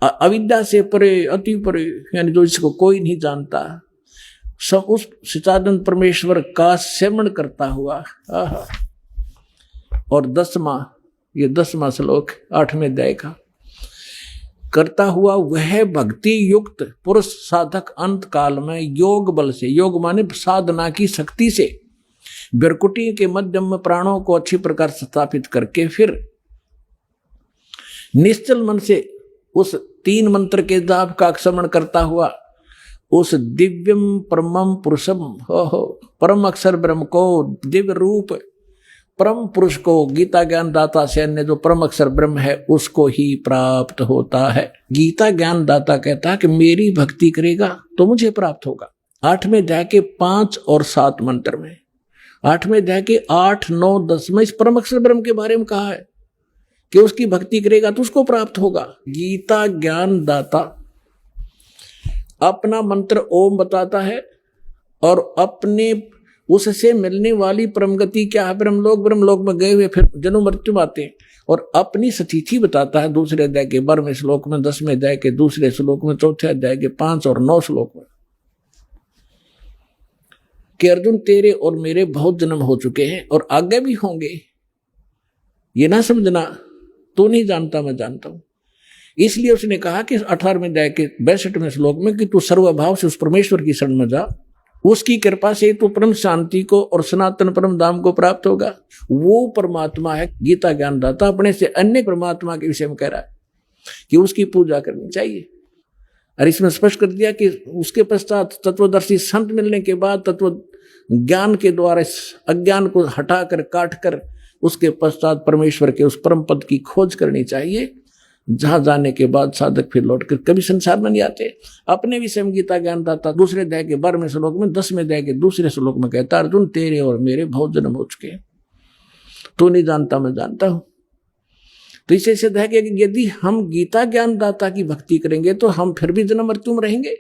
अविद्या से परे, अति परे, यानी जो इसको कोई नहीं जानता, सब उस सच्चिदानंद परमेश्वर का सेवन करता हुआ। और 10वां श्लोक 8वें अध्याय का, करता हुआ वह भक्ति युक्त पुरुष साधक अंत काल में योग बल से, योग माने साधना की शक्ति से, बिरकुटी के मध्यम में प्राणों को अच्छी प्रकार स्थापित करके फिर निश्चल मन से उस 3 मंत्र के जाप का स्मरण करता हुआ उस दिव्यम परमम पुरुषम, परम अक्षर ब्रह्म को, दिव्य रूप परम पुरुष को, गीता ज्ञान दाता से अन्य जो परम अक्षर ब्रह्म है उसको ही प्राप्त होता है। गीता ज्ञान दाता कहता है कि मेरी भक्ति करेगा तो मुझे प्राप्त होगा। 8वें अध्याय के 5 और 7 मंत्र में, 8वें अध्याय के 8, 9, 10 में इस परम अक्षर ब्रह्म के बारे में कहा है कि उसकी भक्ति करेगा तो उसको प्राप्त होगा। गीता ज्ञान दाता अपना मंत्र ओम बताता है और अपने उससे मिलने वाली परम गति क्या है, ब्रह्मलोक में गए हुए फिर जन्म मृत्यु आते हैं, और अपनी स्थिति बताता है दूसरे अध्याय के 12वें श्लोक में, 10वें अध्याय के दूसरे श्लोक में, चौथे अध्याय के 5 और 9 श्लोक में, कि अर्जुन तेरे और मेरे बहुत जन्म हो चुके हैं और आगे भी होंगे। ये ना समझना तू नहीं जानता मैं जानता हूं। इसलिए उसने कहा कि 18वें अध्याय के 62वें श्लोक में कि तू सर्वभाव से उस परमेश्वर की शरण में जा, उसकी कृपा से तू परम शांति को और सनातन परम धाम को प्राप्त होगा। वो परमात्मा है गीता ज्ञानदाता, अपने से अन्य परमात्मा के विषय में कह रहा है कि उसकी पूजा करनी चाहिए। और इसमें स्पष्ट कर दिया कि उसके पश्चात तत्वदर्शी संत मिलने के बाद तत्व ज्ञान के द्वारा इस अज्ञान को हटाकर काटकर उसके पश्चात परमेश्वर के उस परम पद की खोज करनी चाहिए, जहां जाने के बाद साधक फिर लौटकर कभी संसार में नहीं आते। अपने विषय में गीता ज्ञानदाता दूसरे अध्याय के 12वें श्लोक में, 10वें अध्याय के दूसरे श्लोक में कहता अर्जुन तेरे और मेरे बहुत जन्म हो चुके हैं, तू नहीं जानता मैं जानता हूं। तो इसे सिद्ध है कि यदि हम गीता ज्ञानदाता की भक्ति करेंगे तो हम फिर भी जन्म मृत्यु में रहेंगे,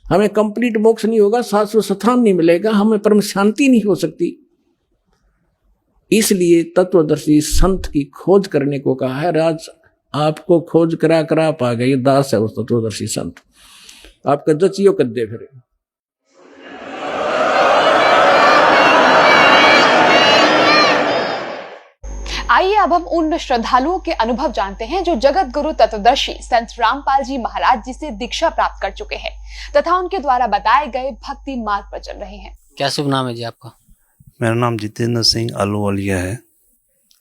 हमें कंप्लीट मोक्ष नहीं होगा, शाश्वत स्थान नहीं मिलेगा, हमें परम शांति नहीं हो सकती। इसलिए तत्वदर्शी संत की खोज करने को कहा है। राज आपको खोज करा करा पा गए, दास है उस तत्वदर्शी संत, आपका जचियो कद्दे फिर। आइए अब हम उन श्रद्धालुओं के अनुभव जानते हैं जो जगत गुरु तत्वदर्शी संत रामपाल जी महाराज जी से दीक्षा प्राप्त कर चुके हैं तथा उनके द्वारा बताए गए भक्ति मार्ग पर चल रहे हैं। क्या शुभ नाम है जी आपका? मेरा नाम जितेंद्र सिंह अहलूवालिया है।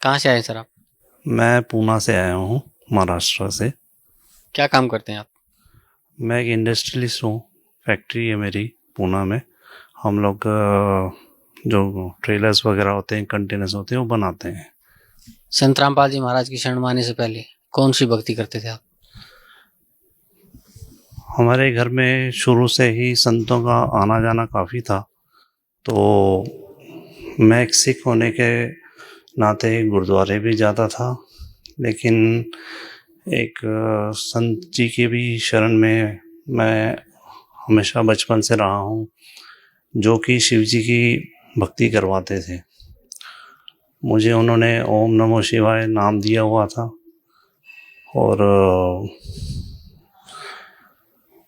कहाँ से आए सर आप? मैं पूना से आया हूँ, महाराष्ट्र से। क्या काम करते हैं आप? मैं एक इंडस्ट्रियलिस्ट हूँ, फैक्ट्री है मेरी पूना में। हम लोग जो ट्रेलर्स वगैरह होते हैं, कंटेनर्स होते हैं, वो बनाते हैं। संत रामपाल जी महाराज की शरण में आने से पहले कौन सी भक्ति करते थे आप? हमारे घर में शुरू से ही संतों का आना जाना काफ़ी था, तो मैं एक सिख होने के नाते गुरुद्वारे भी जाता था, लेकिन एक संत जी की भी शरण में मैं हमेशा बचपन से रहा हूँ, जो कि शिव जी की भक्ति करवाते थे। मुझे उन्होंने ओम नमो शिवाय नाम दिया हुआ था, और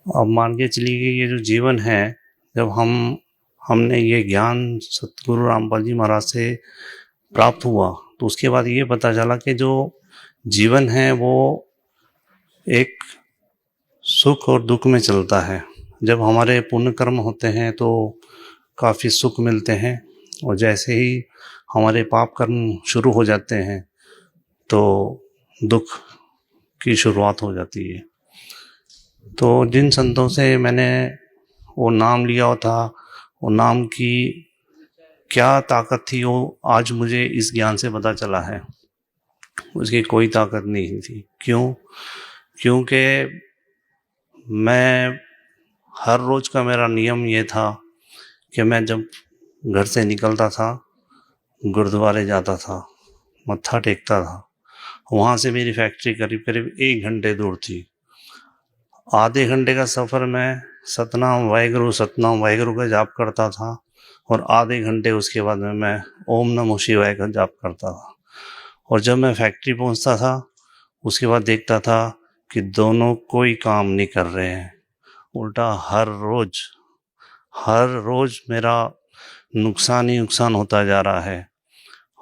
अब मान के चलिए कि ये जो जीवन है, जब हमने ये ज्ञान सतगुरु रामपाल जी महाराज से प्राप्त हुआ, तो उसके बाद ये पता चला कि जो जीवन है वो एक सुख और दुख में चलता है। जब हमारे पुण्य कर्म होते हैं तो काफ़ी सुख मिलते हैं, और जैसे ही हमारे पाप कर्म शुरू हो जाते हैं तो दुख की शुरुआत हो जाती है। तो जिन संतों से मैंने वो नाम लिया था, वो नाम की क्या ताकत थी, वो आज मुझे इस ज्ञान से पता चला है। उसकी कोई ताकत नहीं थी। क्यों? क्योंकि मैं हर रोज़ का मेरा नियम ये था कि मैं जब घर से निकलता था, गुरुद्वारे जाता था, मत्था टेकता था। वहाँ से मेरी फैक्ट्री करीब करीब 1 घंटे दूर थी। आधे घंटे का सफ़र मैं सतनाम वाहेगुरु का जाप करता था, और आधे घंटे उसके बाद में मैं ओम नमो शिवाय का जाप करता था। और जब मैं फैक्ट्री पहुँचता था, उसके बाद देखता था कि दोनों कोई काम नहीं कर रहे हैं, उल्टा हर रोज़ मेरा नुकसान ही नुकसान होता जा रहा है।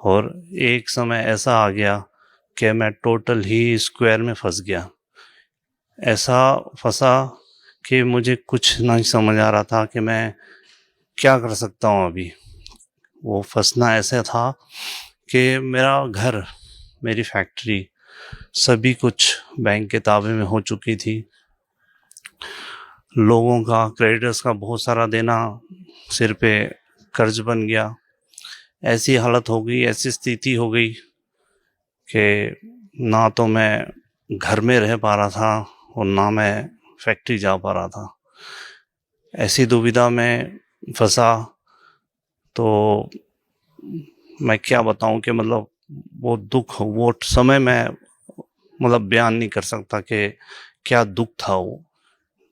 और एक समय ऐसा आ गया कि मैं टोटल ही स्क्वायर में फंस गया। ऐसा फंसा कि मुझे कुछ नहीं समझ आ रहा था कि मैं क्या कर सकता हूँ अभी। वो फंसना ऐसा था कि मेरा घर, मेरी फैक्ट्री, सभी कुछ बैंक के ताबे में हो चुकी थी। लोगों का, क्रेडिटर्स का बहुत सारा देना सिर पे कर्ज बन गया। ऐसी हालत हो गई, ऐसी स्थिति हो गई कि ना तो मैं घर में रह पा रहा था और ना मैं फैक्ट्री जा पा रहा था। ऐसी दुविधा में फंसा। तो मैं क्या बताऊं कि मतलब वो दुख, वो समय मैं मतलब बयान नहीं कर सकता कि क्या दुख था वो।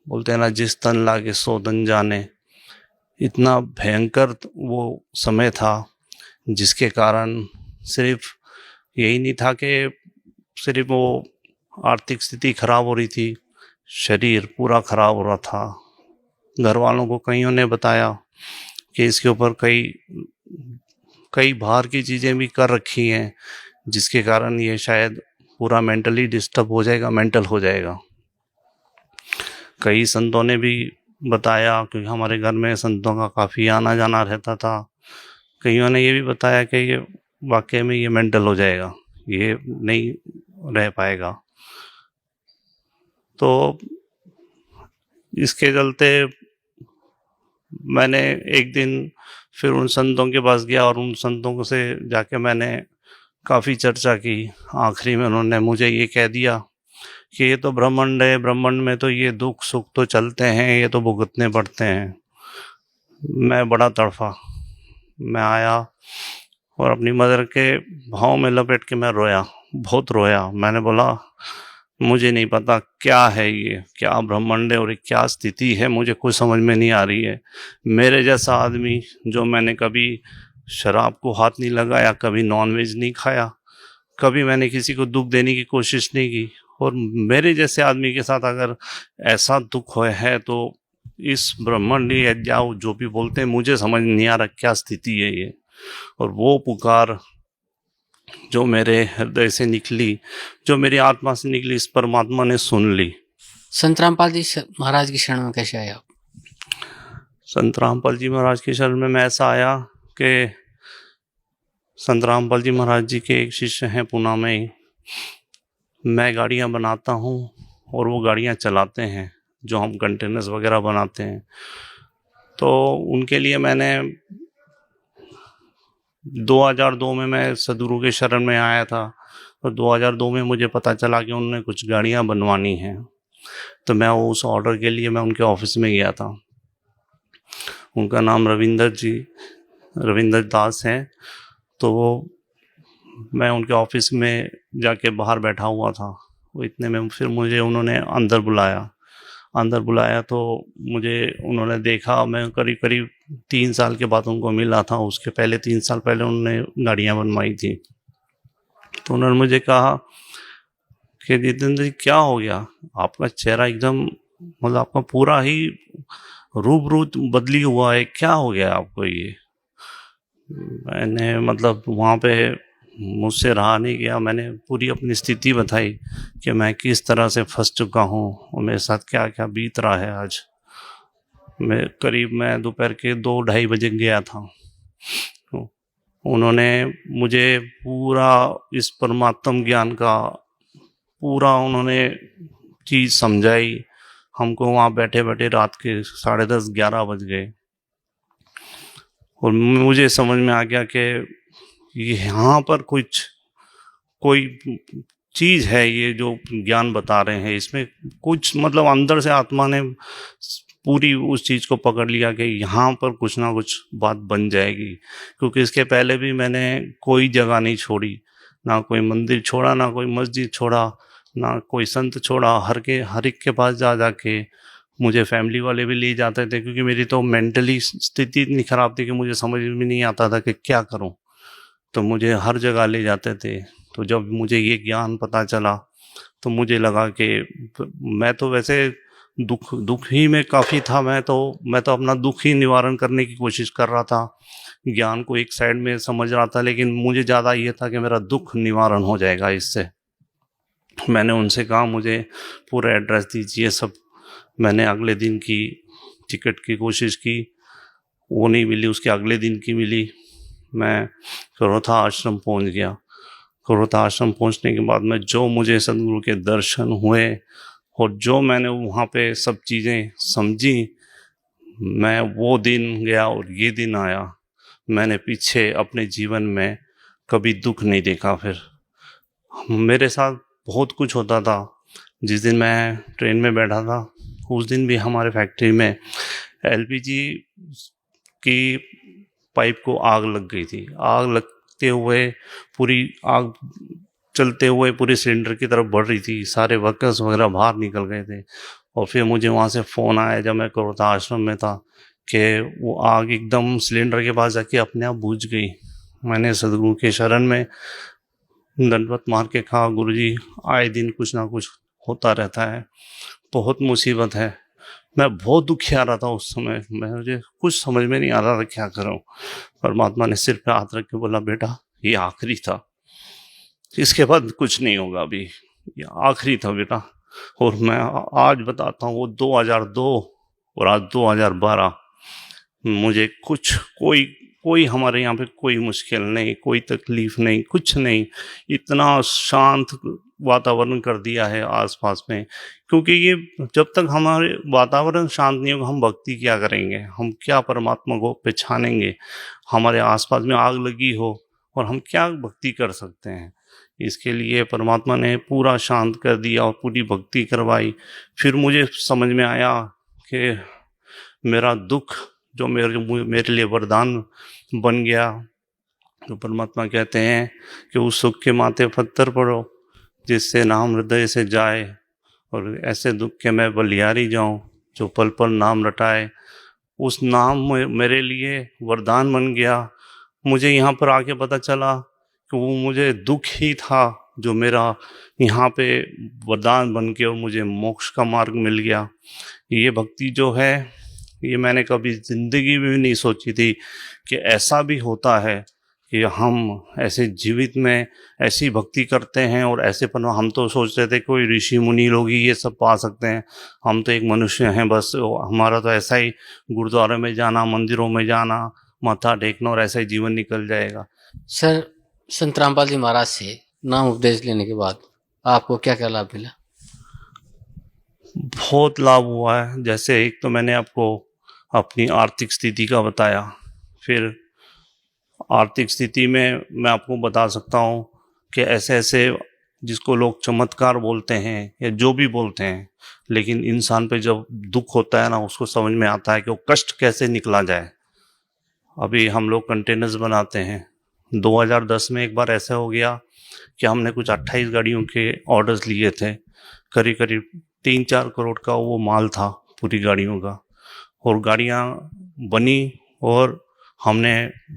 बोलते हैं ना, जिस तन लागे सो तन जाने। इतना भयंकर वो समय था जिसके कारण सिर्फ यही नहीं था कि सिर्फ वो आर्थिक स्थिति खराब हो रही थी, शरीर पूरा खराब हो रहा था। घर वालों को कईयों ने बताया कि इसके ऊपर कई कई बाहर की चीज़ें भी कर रखी हैं, जिसके कारण ये शायद पूरा मेंटली डिस्टर्ब हो जाएगा, मेंटल हो जाएगा। कई संतों ने भी बताया, क्योंकि हमारे घर में संतों का काफ़ी आना जाना रहता था। कईयों ने ये भी बताया कि ये वाकई में ये मेंटल हो जाएगा, ये नहीं रह पाएगा। तो इसके चलते मैंने एक दिन फिर उन संतों के पास गया और उन संतों से जाके मैंने काफ़ी चर्चा की। आखिरी में उन्होंने मुझे ये कह दिया कि ये तो ब्रह्मांड है, ब्रह्मांड में तो ये दुख सुख तो चलते हैं, ये तो भुगतने पड़ते हैं। मैं बड़ा तड़फा, मैं आया और अपनी मदर के भाव में लपेट के मैं रोया, बहुत रोया। मैंने बोला मुझे नहीं पता क्या है ये, क्या ब्रह्मांड है और ये क्या स्थिति है, मुझे कुछ समझ में नहीं आ रही है। मेरे जैसा आदमी, जो मैंने कभी शराब को हाथ नहीं लगाया, कभी नॉनवेज नहीं खाया, कभी मैंने किसी को दुख देने की कोशिश नहीं की, और मेरे जैसे आदमी के साथ अगर ऐसा दुख है तो इस ब्रह्मांड या जो भी बोलते हैं, मुझे समझ नहीं आ रहा क्या स्थिति है ये। और वो पुकार जो मेरे हृदय से निकली, जो मेरी आत्मा से निकली, इस परमात्मा ने सुन ली। संत रामपाल जी महाराज की शरण में कैसे आए आप? संत रामपाल जी महाराज की शरण में मैं ऐसा आया कि संत रामपाल जी महाराज जी के एक शिष्य हैं पुणे में ही। मैं गाड़ियाँ बनाता हूँ और वो गाड़ियाँ चलाते हैं, जो हम कंटेनर्स वगैरह बनाते हैं। तो उनके लिए मैंने 2002 में मैं सदगुरु के शरण में आया था। तो 2002 में मुझे पता चला कि उन्होंने कुछ गाड़ियाँ बनवानी हैं। तो मैं उस ऑर्डर के लिए मैं उनके ऑफिस में गया था। उनका नाम रविंदर दास है। तो मैं उनके ऑफिस में जाके बाहर बैठा हुआ था। वो इतने में फिर मुझे उन्होंने अंदर बुलाया तो मुझे उन्होंने देखा। मैं करीब 3 साल के बाद उनको मिला था। उसके पहले 3 साल पहले उन्होंने गाड़ियाँ बनवाई थी। तो उन्होंने मुझे कहा कि जितेंद्र जी क्या हो गया, आपका चेहरा एकदम मतलब आपका पूरा ही रूप बदली हुआ है, क्या हो गया आपको ये। मैंने मतलब वहाँ पे मुझसे रहा नहीं गया। मैंने पूरी अपनी स्थिति बताई कि मैं किस तरह से फंस चुका हूँ और मेरे साथ क्या क्या बीत रहा है आज। मैं दोपहर के 2-2:30 बजे गया था। उन्होंने मुझे पूरा इस परमात्म ज्ञान का पूरा उन्होंने चीज़ समझाई। हमको वहाँ बैठे बैठे रात के 10:30-11 बज गए और मुझे समझ में आ गया कि यहाँ पर कोई चीज़ है, ये जो ज्ञान बता रहे हैं इसमें कुछ मतलब अंदर से आत्मा ने पूरी उस चीज़ को पकड़ लिया कि यहाँ पर कुछ ना कुछ बात बन जाएगी। क्योंकि इसके पहले भी मैंने कोई जगह नहीं छोड़ी, ना कोई मंदिर छोड़ा, ना कोई मस्जिद छोड़ा, ना कोई संत छोड़ा। हर एक के पास जाके मुझे फैमिली वाले भी ले जाते थे, क्योंकि मेरी तो मेंटली स्थिति इतनी ख़राब थी कि मुझे समझ में नहीं आता था कि क्या करूं। तो मुझे हर जगह ले जाते थे। तो जब मुझे ये ज्ञान पता चला तो मुझे लगा कि मैं तो वैसे दुख ही में काफ़ी था। मैं तो अपना दुख ही निवारण करने की कोशिश कर रहा था, ज्ञान को एक साइड में समझ रहा था, लेकिन मुझे ज़्यादा ये था कि मेरा दुख निवारण हो जाएगा इससे। मैंने उनसे कहा मुझे पूरा एड्रेस दीजिए सब। मैंने अगले दिन की टिकट की कोशिश की, वो नहीं मिली। उसके अगले दिन की मिली। मैं करोथा आश्रम पहुंच गया। करोथा आश्रम पहुंचने के बाद में जो मुझे सदगुरु के दर्शन हुए और जो मैंने वहाँ पे सब चीज़ें समझी, मैं वो दिन गया और ये दिन आया। मैंने पीछे अपने जीवन में कभी दुख नहीं देखा। फिर मेरे साथ बहुत कुछ होता था। जिस दिन मैं ट्रेन में बैठा था उस दिन भी हमारे फैक्ट्री में एलपीजी की पाइप को आग लग गई थी। आग लगते हुए पूरी आग चलते हुए पूरी सिलेंडर की तरफ बढ़ रही थी, सारे वर्कर्स वगैरह बाहर निकल गए थे। और फिर मुझे वहाँ से फ़ोन आया जब मैं करोता आश्रम में था कि वो आग एकदम सिलेंडर के पास जाके अपने आप बुझ गई। मैंने सदगुरु के शरण में दंडवत मार के कहा, गुरुजी आए दिन कुछ ना कुछ होता रहता है, बहुत मुसीबत है। मैं बहुत दुखी आ रहा था उस समय, मुझे कुछ समझ में नहीं आ रहा था क्या करूं। परमात्मा ने सिर पे हाथ रख के बोला, बेटा ये आखिरी था, इसके बाद कुछ नहीं होगा, अभी ये आखिरी था बेटा। और मैं आज बताता हूँ, वो 2002 और आज 2012, मुझे कुछ कोई हमारे यहाँ पे कोई मुश्किल नहीं, कोई तकलीफ नहीं, कुछ नहीं। इतना शांत वातावरण कर दिया है आसपास में, क्योंकि ये जब तक हमारे वातावरण शांत नहीं होगा हम भक्ति क्या करेंगे, हम क्या परमात्मा को पहचानेंगे। हमारे आसपास में आग लगी हो और हम क्या भक्ति कर सकते हैं। इसके लिए परमात्मा ने पूरा शांत कर दिया और पूरी भक्ति करवाई। फिर मुझे समझ में आया कि मेरा दुख जो मेरे लिए वरदान बन गया, तो परमात्मा कहते हैं कि उस सुख के माथे पत्थर पड़ो जिससे नाम हृदय से जाए, और ऐसे दुख के मैं बलिहारी जाऊं जो पल पल नाम रटाए। उस नाम मेरे लिए वरदान बन गया। मुझे यहाँ पर आके पता चला कि वो मुझे दुख ही था जो मेरा यहाँ पे वरदान बन के और मुझे मोक्ष का मार्ग मिल गया। ये भक्ति जो है ये मैंने कभी ज़िंदगी में भी नहीं सोची थी कि ऐसा भी होता है कि हम ऐसे जीवित में ऐसी भक्ति करते हैं और ऐसे पर हम तो सोच रहे थे कोई ऋषि मुनि लोग ही ये सब पा सकते हैं, हम तो एक मनुष्य हैं बस। हमारा तो ऐसा ही गुरुद्वारे में जाना, मंदिरों में जाना, माथा टेकना और ऐसा ही जीवन निकल जाएगा। सर, संत रामपाल जी महाराज से नाम उपदेश लेने के बाद आपको क्या क्या लाभ मिला? बहुत लाभ हुआ है। जैसे एक तो मैंने आपको अपनी आर्थिक स्थिति का बताया, फिर आर्थिक स्थिति में मैं आपको बता सकता हूँ कि ऐसे ऐसे जिसको लोग चमत्कार बोलते हैं या जो भी बोलते हैं, लेकिन इंसान पे जब दुख होता है ना उसको समझ में आता है कि वो कष्ट कैसे निकला जाए। अभी हम लोग कंटेनर्स बनाते हैं। 2010 में एक बार ऐसा हो गया कि हमने कुछ 28 गाड़ियों के ऑर्डर्स लिए थे, करीब करीब 3-4 करोड़ का वो माल था पूरी गाड़ियों का, और गाड़ियाँ बनी और हमने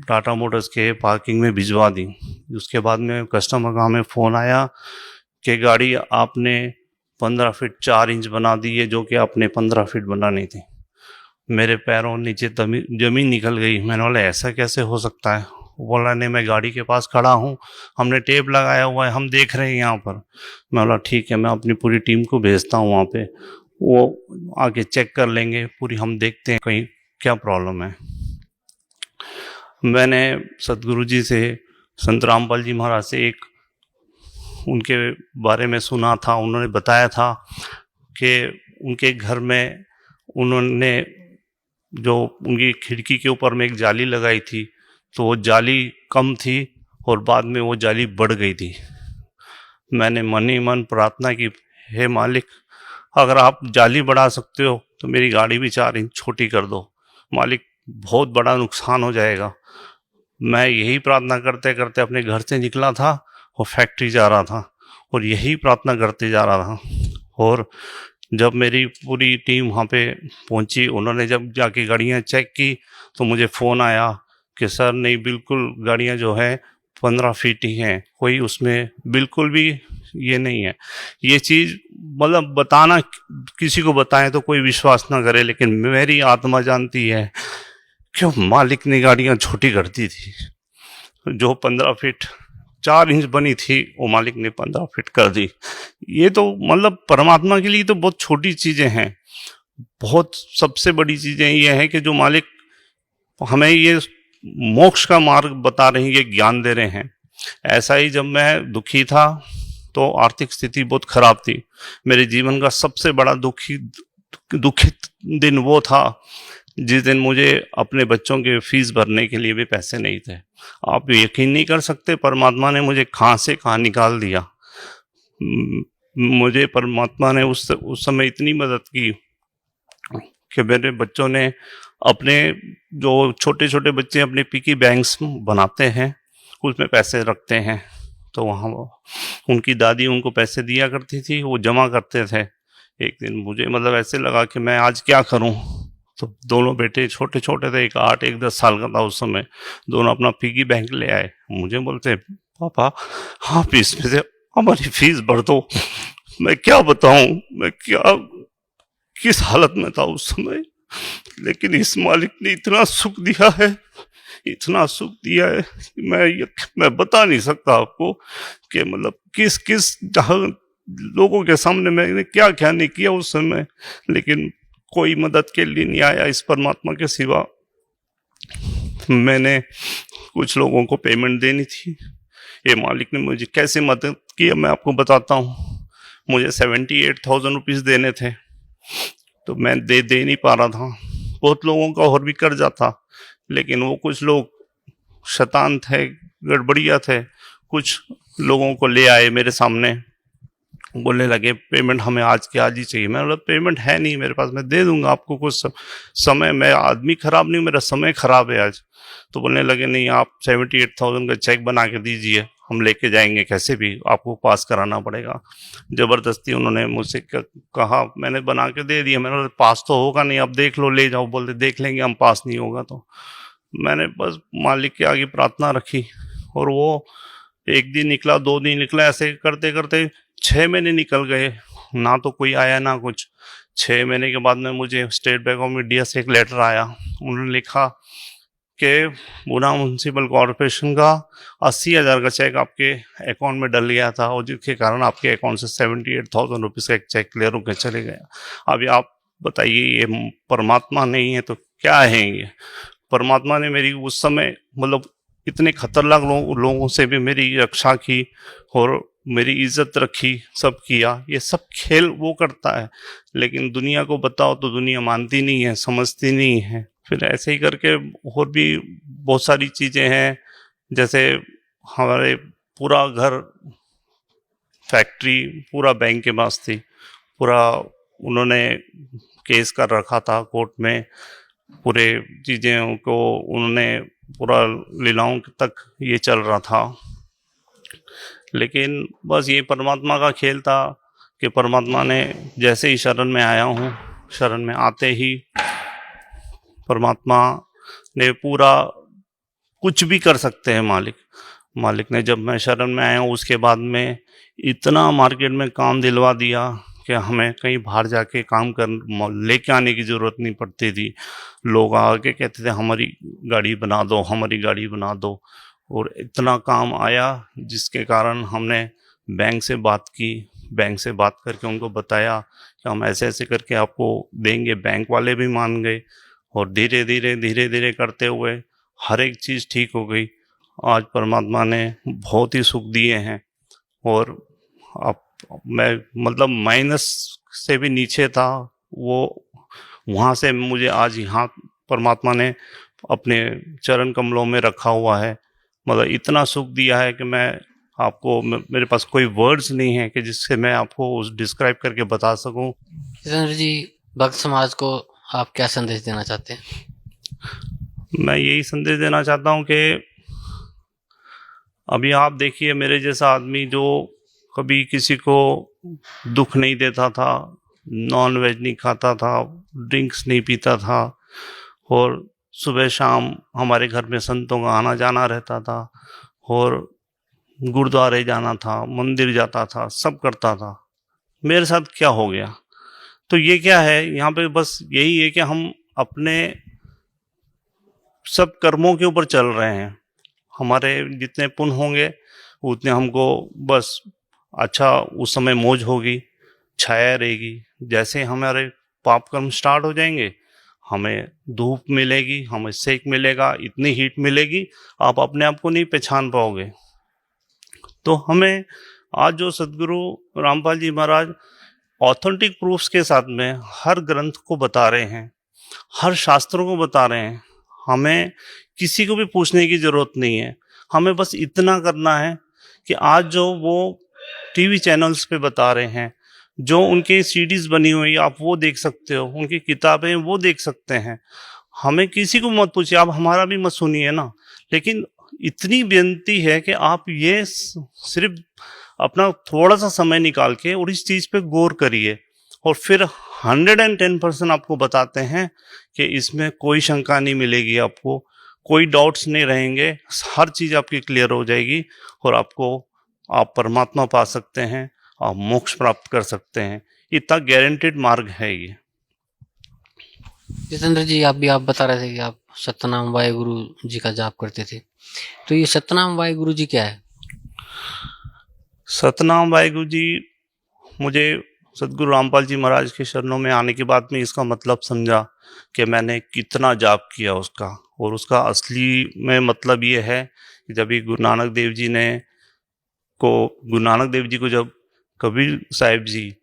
टाटा मोटर्स के पार्किंग में भिजवा दी। उसके बाद में कस्टमर का हमें फ़ोन आया कि गाड़ी आपने 15 फीट 4 इंच बना दी है, जो कि आपने 15 फीट बनानी थी। मेरे पैरों नीचे ज़मीन निकल गई। मैंने बोला ऐसा कैसे हो सकता है? बोला नहीं, मैं गाड़ी के पास खड़ा हूँ, हमने टेप लगाया हुआ है, हम देख रहे हैं यहाँ पर। मैं बोला ठीक है, मैं अपनी पूरी टीम को भेजता हूँ वहाँ पे, वो आके चेक कर लेंगे पूरी, हम देखते हैं कहीं क्या प्रॉब्लम है। मैंने सतगुरु जी से, संत रामपाल जी महाराज से एक उनके बारे में सुना था। उन्होंने बताया था कि उनके घर में उन्होंने जो उनकी खिड़की के ऊपर में एक जाली लगाई थी, तो वो जाली कम थी और बाद में वो जाली बढ़ गई थी। मैंने मन ही मन प्रार्थना की, हे मालिक अगर आप जाली बढ़ा सकते हो तो मेरी गाड़ी भी 4 इंच छोटी कर दो मालिक, बहुत बड़ा नुकसान हो जाएगा। मैं यही प्रार्थना करते करते अपने घर से निकला था और फैक्ट्री जा रहा था और यही प्रार्थना करते जा रहा था। और जब मेरी पूरी टीम वहाँ पे पहुँची, उन्होंने जब जाके गाड़ियाँ चेक की तो मुझे फ़ोन आया कि सर नहीं, बिल्कुल गाड़ियाँ जो है 15 फीट ही हैं, कोई उसमें बिल्कुल भी ये नहीं है। ये चीज़ मतलब बताना, किसी को बताएं तो कोई विश्वास ना करे, लेकिन मेरी आत्मा जानती है कि मालिक ने गाड़ियाँ छोटी कर दी थी। जो 15 फीट 4 इंच बनी थी वो मालिक ने 15 फीट कर दी। ये तो मतलब परमात्मा के लिए तो बहुत छोटी चीज़ें हैं। बहुत सबसे बड़ी चीज़ें ये हैं कि जो मालिक हमें ये मोक्ष का मार्ग बता रहे हैं, ये ज्ञान दे रहे हैं। ऐसा ही जब मैं दुखी था तो आर्थिक स्थिति बहुत खराब थी। मेरे जीवन का सबसे बड़ा दुखित दिन वो था जिस दिन मुझे अपने बच्चों के फीस भरने के लिए भी पैसे नहीं थे। आप यकीन नहीं कर सकते परमात्मा ने मुझे कहाँ से कहाँ निकाल दिया। मुझे परमात्मा ने उस समय इतनी मदद की कि मेरे बच्चों ने अपने जो छोटे छोटे बच्चे अपने पिकी बैंक्स बनाते हैं, उसमें पैसे रखते हैं, तो वहाँ उनकी दादी उनको पैसे दिया करती थी, वो जमा करते थे। एक दिन मुझे मतलब ऐसे लगा कि मैं आज क्या करूं, तो दोनों बेटे छोटे छोटे थे, एक 8 एक 10 साल का था उस समय, दोनों अपना पिगी बैंक ले आए। मुझे बोलते पापा आप इसमें से हमारी फीस भर दो। मैं क्या बताऊं, मैं क्या किस हालत में था उस समय, लेकिन इस मालिक ने इतना सुख दिया है, इतना सुख दिया है कि मैं बता नहीं सकता आपको कि मतलब किस किस लोगों के सामने मैंने क्या क्या नहीं किया उस समय, लेकिन कोई मदद के लिए नहीं आया इस परमात्मा के सिवा। मैंने कुछ लोगों को पेमेंट देनी थी, ये मालिक ने मुझे कैसे मदद की मैं आपको बताता हूँ। मुझे 78,000 रुपीज़ देने थे, तो मैं दे नहीं पा रहा था। बहुत लोगों का और भी कर्जा था, लेकिन वो कुछ लोग शैतान थे, गड़बड़िया थे, कुछ लोगों को ले आए मेरे सामने, बोलने लगे पेमेंट हमें आज के आज ही चाहिए। मैं बोला पेमेंट है नहीं मेरे पास, मैं दे दूंगा आपको कुछ समय, मैं आदमी खराब नहीं, मेरा समय खराब है आज। तो बोलने लगे नहीं, आप 78,000 का चेक बना के दीजिए, हम लेके जाएंगे, कैसे भी आपको पास कराना पड़ेगा। जबरदस्ती उन्होंने मुझसे कहा, मैंने बना के दे दिया। मैंने बोला पास तो होगा नहीं, अब देख लो, ले जाओ। बोलते देख लेंगे हम, पास नहीं होगा तो। मैंने बस मालिक के आगे प्रार्थना रखी, और वो एक दिन निकला, 2 दिन निकला, ऐसे करते करते 6 महीने निकल गए, ना तो कोई आया ना कुछ। 6 महीने के बाद में मुझे स्टेट बैंक ऑफ इंडिया से एक लेटर आया। उन्होंने लिखा कि गुना म्यूनसिपल कॉरपोरेशन का 80,000 का चेक आपके अकाउंट में डल गया था, और जिसके कारण आपके अकाउंट से 78,000 रुपीज़ का एक चेक क्लियर होकर चले गया। अभी आप बताइए, ये परमात्मा नहीं है तो क्या है ये? परमात्मा ने मेरी उस समय मतलब इतने खतरनाक लोगों से भी मेरी रक्षा की, और मेरी इज्जत रखी, सब किया। ये सब खेल वो करता है, लेकिन दुनिया को बताओ तो दुनिया मानती नहीं है, समझती नहीं है। फिर ऐसे ही करके और भी बहुत सारी चीज़ें हैं, जैसे हमारे पूरा घर, फैक्ट्री पूरा बैंक के पास थी, पूरा उन्होंने केस कर रखा था कोर्ट में, पूरे चीज़ें को उन्होंने पूरा लीलाओं तक ये चल रहा था। लेकिन बस ये परमात्मा का खेल था कि परमात्मा ने जैसे ही शरण में आया हूँ, शरण में आते ही परमात्मा ने पूरा कुछ भी कर सकते हैं मालिक ने। जब मैं शरण में आया हूँ उसके बाद में इतना मार्केट में काम दिलवा दिया कि हमें कहीं बाहर जाके काम कर लेके आने की ज़रूरत नहीं पड़ती थी। लोग आके कहते थे हमारी गाड़ी बना दो, हमारी गाड़ी बना दो, और इतना काम आया जिसके कारण हमने बैंक से बात की। बैंक से बात करके उनको बताया कि हम ऐसे ऐसे करके आपको देंगे। बैंक वाले भी मान गए, और धीरे धीरे करते हुए हर एक चीज़ ठीक हो गई। आज परमात्मा ने बहुत ही सुख दिए हैं, और अब मैं मतलब माइनस से भी नीचे था, वो वहाँ से मुझे आज यहाँ परमात्मा ने अपने चरण कमलों में रखा हुआ है। मतलब इतना सुख दिया है कि मैं आपको, मेरे पास कोई वर्ड्स नहीं है कि जिससे मैं आपको उस डिस्क्राइब करके बता सकूं। जितेंद्र जी, भक्त समाज को आप क्या संदेश देना चाहते हैं? मैं यही संदेश देना चाहता हूं कि अभी आप देखिए, मेरे जैसा आदमी जो कभी किसी को दुख नहीं देता था, नॉन वेज नहीं खाता था, ड्रिंक्स नहीं पीता था, और सुबह शाम हमारे घर में संतों का आना जाना रहता था, और गुरुद्वारे जाना था, मंदिर जाता था, सब करता था। मेरे साथ क्या हो गया? तो ये क्या है यहाँ पे, बस यही है कि हम अपने सब कर्मों के ऊपर चल रहे हैं। हमारे जितने पुण्य होंगे उतने हमको बस अच्छा उस समय मौज होगी, छाया रहेगी। जैसे हमारे पाप कर्म स्टार्ट हो जाएंगे, हमें धूप मिलेगी, हमें सेक मिलेगा, इतनी हीट मिलेगी आप अपने आप को नहीं पहचान पाओगे। तो हमें आज जो सदगुरु रामपाल जी महाराज ऑथेंटिक प्रूफ्स के साथ में हर ग्रंथ को बता रहे हैं, हर शास्त्रों को बता रहे हैं, हमें किसी को भी पूछने की ज़रूरत नहीं है। हमें बस इतना करना है कि आज जो वो टीवी चैनल्स पे बता रहे हैं, जो उनके सीडीज़ बनी हुई आप वो देख सकते हो, उनकी किताबें वो देख सकते हैं। हमें किसी को मत पूछिए, आप हमारा भी मत सुनिए ना, लेकिन इतनी बेनती है कि आप ये सिर्फ अपना थोड़ा सा समय निकाल के और इस चीज़ पे गौर करिए, और फिर 110% आपको बताते हैं कि इसमें कोई शंका नहीं मिलेगी, आपको कोई डाउट्स नहीं रहेंगे, हर चीज़ आपकी क्लियर हो जाएगी और आप परमात्मा पा सकते हैं, आप मोक्ष प्राप्त कर सकते हैं। इतना गारंटेड मार्ग है ये। जितेंद्र जी, आप बता रहे थे कि आप सतनाम वाहेगुरु जी का जाप करते थे, तो ये सतनाम वाहेगुरु जी क्या है? सतनाम वाहेगुरु जी, मुझे सदगुरु रामपाल जी महाराज के शरणों में आने के बाद में इसका मतलब समझा कि मैंने कितना जाप किया उसका, और उसका असली में मतलब ये है कि जब भी गुरु नानक देव जी को जब कबीर साहिब जी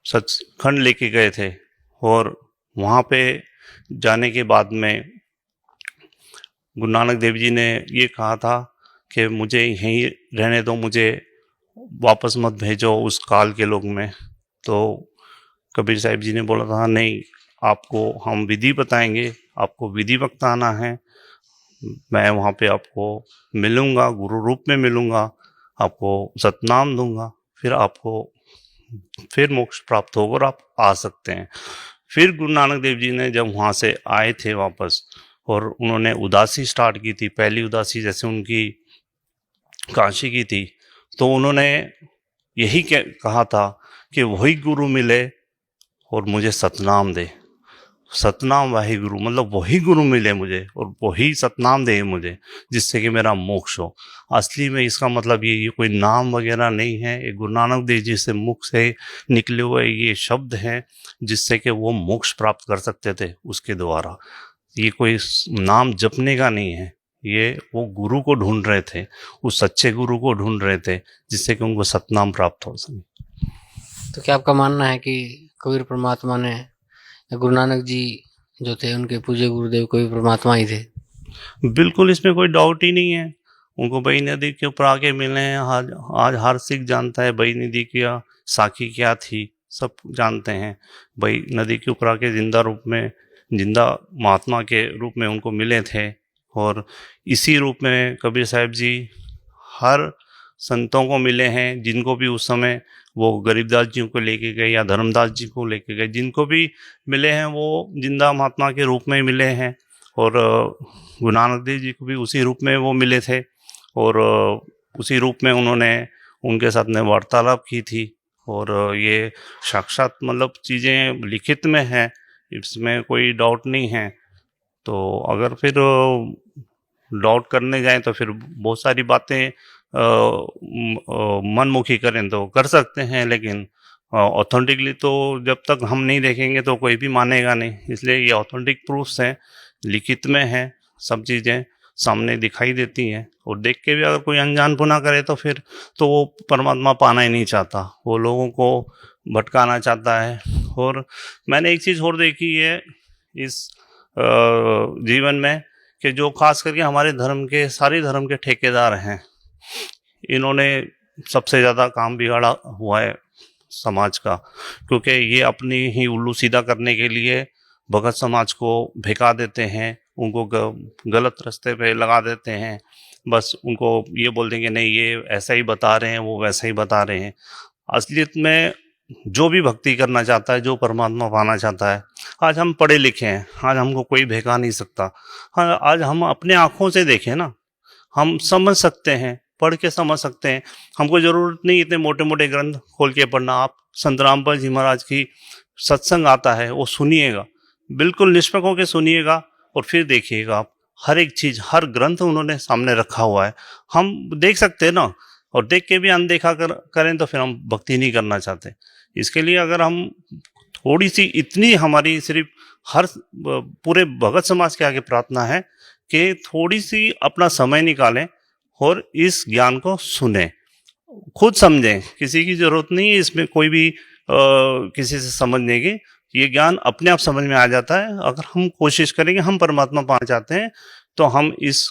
सचखंड लेके गए थे, और वहाँ पे जाने के बाद में गुरु नानक देव जी ने ये कहा था कि मुझे यहीं रहने दो, मुझे वापस मत भेजो उस काल के लोक में। तो कबीर साहिब जी ने बोला था, नहीं, आपको हम विधि बताएंगे, आपको विधि वक्त आना है, मैं वहाँ पे आपको मिलूँगा, गुरु रूप में मिलूँगा, आपको सतनाम दूंगा, फिर मोक्ष प्राप्त होगा और आप आ सकते हैं। फिर गुरु नानक देव जी ने जब वहाँ से आए थे वापस, और उन्होंने उदासी स्टार्ट की थी, पहली उदासी जैसे उनकी काशी की थी, तो उन्होंने यही कहा था कि वही गुरु मिले और मुझे सतनाम दे। सतनाम वाहिगुरु मतलब वही गुरु मिले मुझे और वही सतनाम दे मुझे, जिससे कि मेरा मोक्ष हो। असली में इसका मतलब ये कोई नाम वगैरह नहीं है, ये गुरु नानक देव जी से मुख से निकले हुए ये शब्द हैं जिससे कि वो मोक्ष प्राप्त कर सकते थे उसके द्वारा। ये कोई नाम जपने का नहीं है, ये वो गुरु को ढूंढ रहे थे, उस सच्चे गुरु को ढूंढ रहे थे जिससे कि उनको सतनाम प्राप्त हो सके। तो क्या आपका मानना है कि कबीर परमात्मा ने, गुरु नानक जी जो थे उनके पूज्य गुरुदेव कबीर परमात्मा ही थे? बिल्कुल, इसमें कोई डाउट ही नहीं है। उनको बई नदी के ऊपर आके मिले हैं। आज हर सिख जानता है बई नदी की साखी क्या थी, सब जानते हैं। बई नदी के ऊपर आके जिंदा महात्मा के रूप में उनको मिले थे, और इसी रूप में कबीर साहिब जी हर संतों को मिले हैं, जिनको भी उस समय वो गरीबदास जी को लेके गए या धर्मदास जी को लेके गए, जिनको भी मिले हैं वो जिंदा महात्मा के रूप में मिले हैं। और गुरु नानक देव जी को भी उसी रूप में वो मिले थे, और उसी रूप में उन्होंने उनके साथ ने वार्तालाप की थी। और ये साक्षात मतलब चीज़ें लिखित में हैं, इसमें कोई डाउट नहीं है। तो अगर फिर डाउट करने जाएं तो फिर बहुत सारी बातें मनमुखी करें तो कर सकते हैं, लेकिन ऑथेंटिकली तो जब तक हम नहीं देखेंगे तो कोई भी मानेगा नहीं। इसलिए ये ऑथेंटिक प्रूफ्स हैं, लिखित में है, सब चीज़ें सामने दिखाई देती हैं। और देख के भी अगर कोई अनजान पुना करे तो फिर तो वो परमात्मा पाना ही नहीं चाहता, वो लोगों को भटकाना चाहता है। और मैंने एक चीज़ और देखी है इस जीवन में कि जो खास करके हमारे सारे धर्म के ठेकेदार हैं, इन्होंने सबसे ज़्यादा काम बिगाड़ा हुआ है समाज का, क्योंकि ये अपनी ही उल्लू सीधा करने के लिए भगत समाज को भड़का देते हैं, उनको गलत रास्ते पे लगा देते हैं। बस उनको ये बोल देंगे नहीं ये ऐसा ही बता रहे हैं, वो वैसा ही बता रहे हैं। असलियत में जो भी भक्ति करना चाहता है, जो परमात्मा पाना चाहता है, आज हम पढ़े लिखे हैं, आज हमको कोई भड़का नहीं सकता। हाँ, आज हम अपने आँखों से देखें ना, हम समझ सकते हैं, पढ़ के समझ सकते हैं। हमको ज़रूरत नहीं इतने मोटे मोटे ग्रंथ खोल के पढ़ना। आप संत रामपाल जी महाराज की सत्संग आता है, वो सुनिएगा, बिल्कुल निष्पक्ष होकर सुनिएगा, और फिर देखिएगा आप हर एक चीज़, हर ग्रंथ उन्होंने सामने रखा हुआ है। हम देख सकते हैं ना, और देख के भी अनदेखा करें तो फिर हम भक्ति नहीं करना चाहते। इसके लिए अगर हम थोड़ी सी, इतनी हमारी सिर्फ हर पूरे भगत समाज के आगे प्रार्थना है कि थोड़ी सी अपना समय निकालें और इस ज्ञान को सुने, खुद समझें। किसी की ज़रूरत नहीं है इसमें कोई भी किसी से समझने की, ये ज्ञान अपने आप समझ में आ जाता है। अगर हम कोशिश करेंगे, हम परमात्मा पाना चाहते हैं, तो हम इस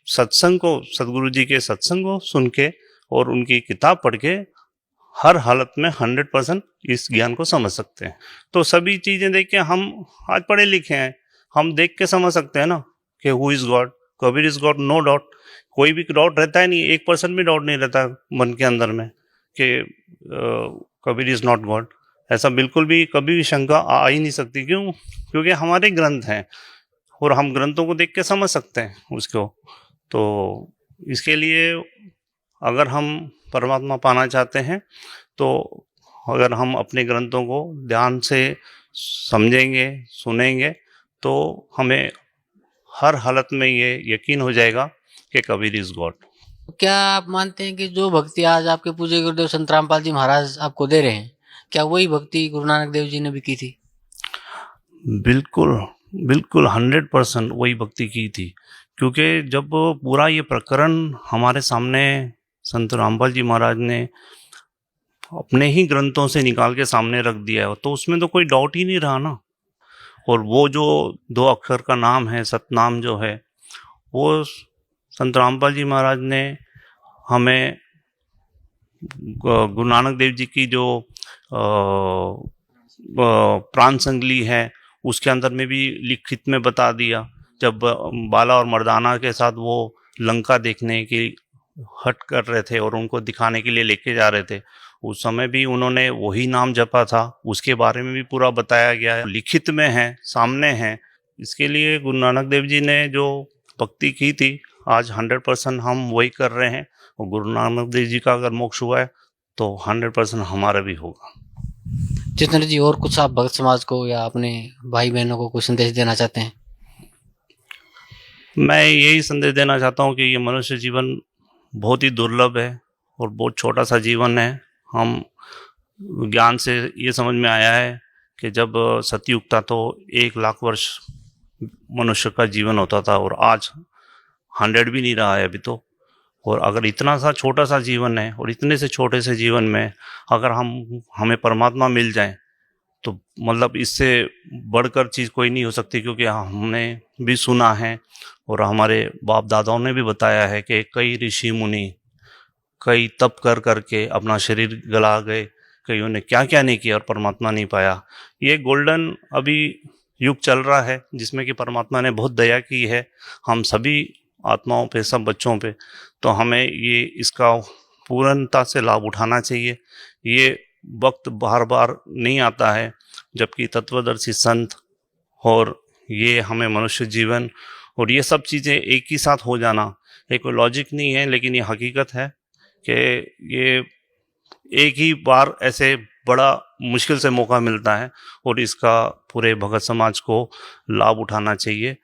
सत्संग को, सदगुरु जी के सत्संग को सुन के और उनकी किताब पढ़ के हर हालत में 100% इस ज्ञान को समझ सकते हैं। तो सभी चीज़ें देख के हम आज पढ़े लिखे हैं, हम देख के समझ सकते हैं ना कि who is God, Kabir is God, no doubt. कोई भी डाउट रहता है नहीं, 1% भी डाउट नहीं रहता मन के अंदर में कि कबीर इज नॉट गॉड। ऐसा बिल्कुल भी कभी भी शंका आ ही नहीं सकती। क्यों? क्योंकि हमारे ग्रंथ हैं और हम ग्रंथों को देख के समझ सकते हैं उसको। तो इसके लिए अगर हम परमात्मा पाना चाहते हैं तो अगर हम अपने ग्रंथों को ध्यान से समझेंगे, सुनेंगे, तो हमें हर हालत में ये यकीन हो जाएगा कि कबीर इज गॉड। क्या आप मानते हैं कि जो भक्ति आज आपके पूज्य गुरुदेव संत रामपाल जी महाराज आपको दे रहे हैं, क्या वही भक्ति गुरु नानक देव जी ने भी की थी? बिल्कुल बिल्कुल 100% वही भक्ति की थी। क्योंकि जब पूरा ये प्रकरण हमारे सामने संत रामपाल जी महाराज ने अपने ही ग्रंथों से निकाल के सामने रख दिया है, तो उसमें तो कोई डाउट ही नहीं रहा ना। और वो जो 2 अक्षर का नाम है, सतनाम जो है, वो संत रामपाल जी महाराज ने हमें गुरु नानक देव जी की जो प्राण संगली है उसके अंदर में भी लिखित में बता दिया। जब बाला और मर्दाना के साथ वो लंका देखने की हट कर रहे थे और उनको दिखाने के लिए लेके जा रहे थे, उस समय भी उन्होंने वही नाम जपा था। उसके बारे में भी पूरा बताया गया है, लिखित में है, सामने है। इसके लिए गुरु नानक देव जी ने जो भक्ति की थी, आज 100% हम वही कर रहे हैं। और गुरु नानक देव जी का अगर मोक्ष हुआ है तो 100% हमारा भी होगा। जितेंद्र जी, और कुछ आप भक्त समाज को या अपने भाई बहनों को कुछ संदेश देना चाहते हैं? मैं यही संदेश देना चाहता हूँ कि ये मनुष्य जीवन बहुत ही दुर्लभ है और बहुत छोटा सा जीवन है। हम ज्ञान से ये समझ में आया है कि जब सतयुग था तो 1 लाख वर्ष मनुष्य का जीवन होता था और आज 100 भी नहीं रहा है अभी तो। और अगर इतना सा छोटा सा जीवन है और इतने से छोटे से जीवन में अगर हमें परमात्मा मिल जाए तो मतलब इससे बढ़कर चीज़ कोई नहीं हो सकती। क्योंकि हमने भी सुना है और हमारे बाप दादाओं ने भी बताया है कि कई ऋषि मुनि कई तप कर करके अपना शरीर गला गए, कईयों ने क्या क्या नहीं किया और परमात्मा नहीं पाया। ये गोल्डन अभी युग चल रहा है जिसमें कि परमात्मा ने बहुत दया की है हम सभी आत्माओं पे, सब बच्चों पे। तो हमें ये इसका पूर्णता से लाभ उठाना चाहिए। ये वक्त बार बार नहीं आता है, जबकि तत्वदर्शी संत और ये हमें मनुष्य जीवन और ये सब चीज़ें एक ही साथ हो जाना, एक कोई लॉजिक नहीं है, लेकिन ये हकीकत है कि ये एक ही बार ऐसे बड़ा मुश्किल से मौका मिलता है और इसका पूरे भगत समाज को लाभ उठाना चाहिए।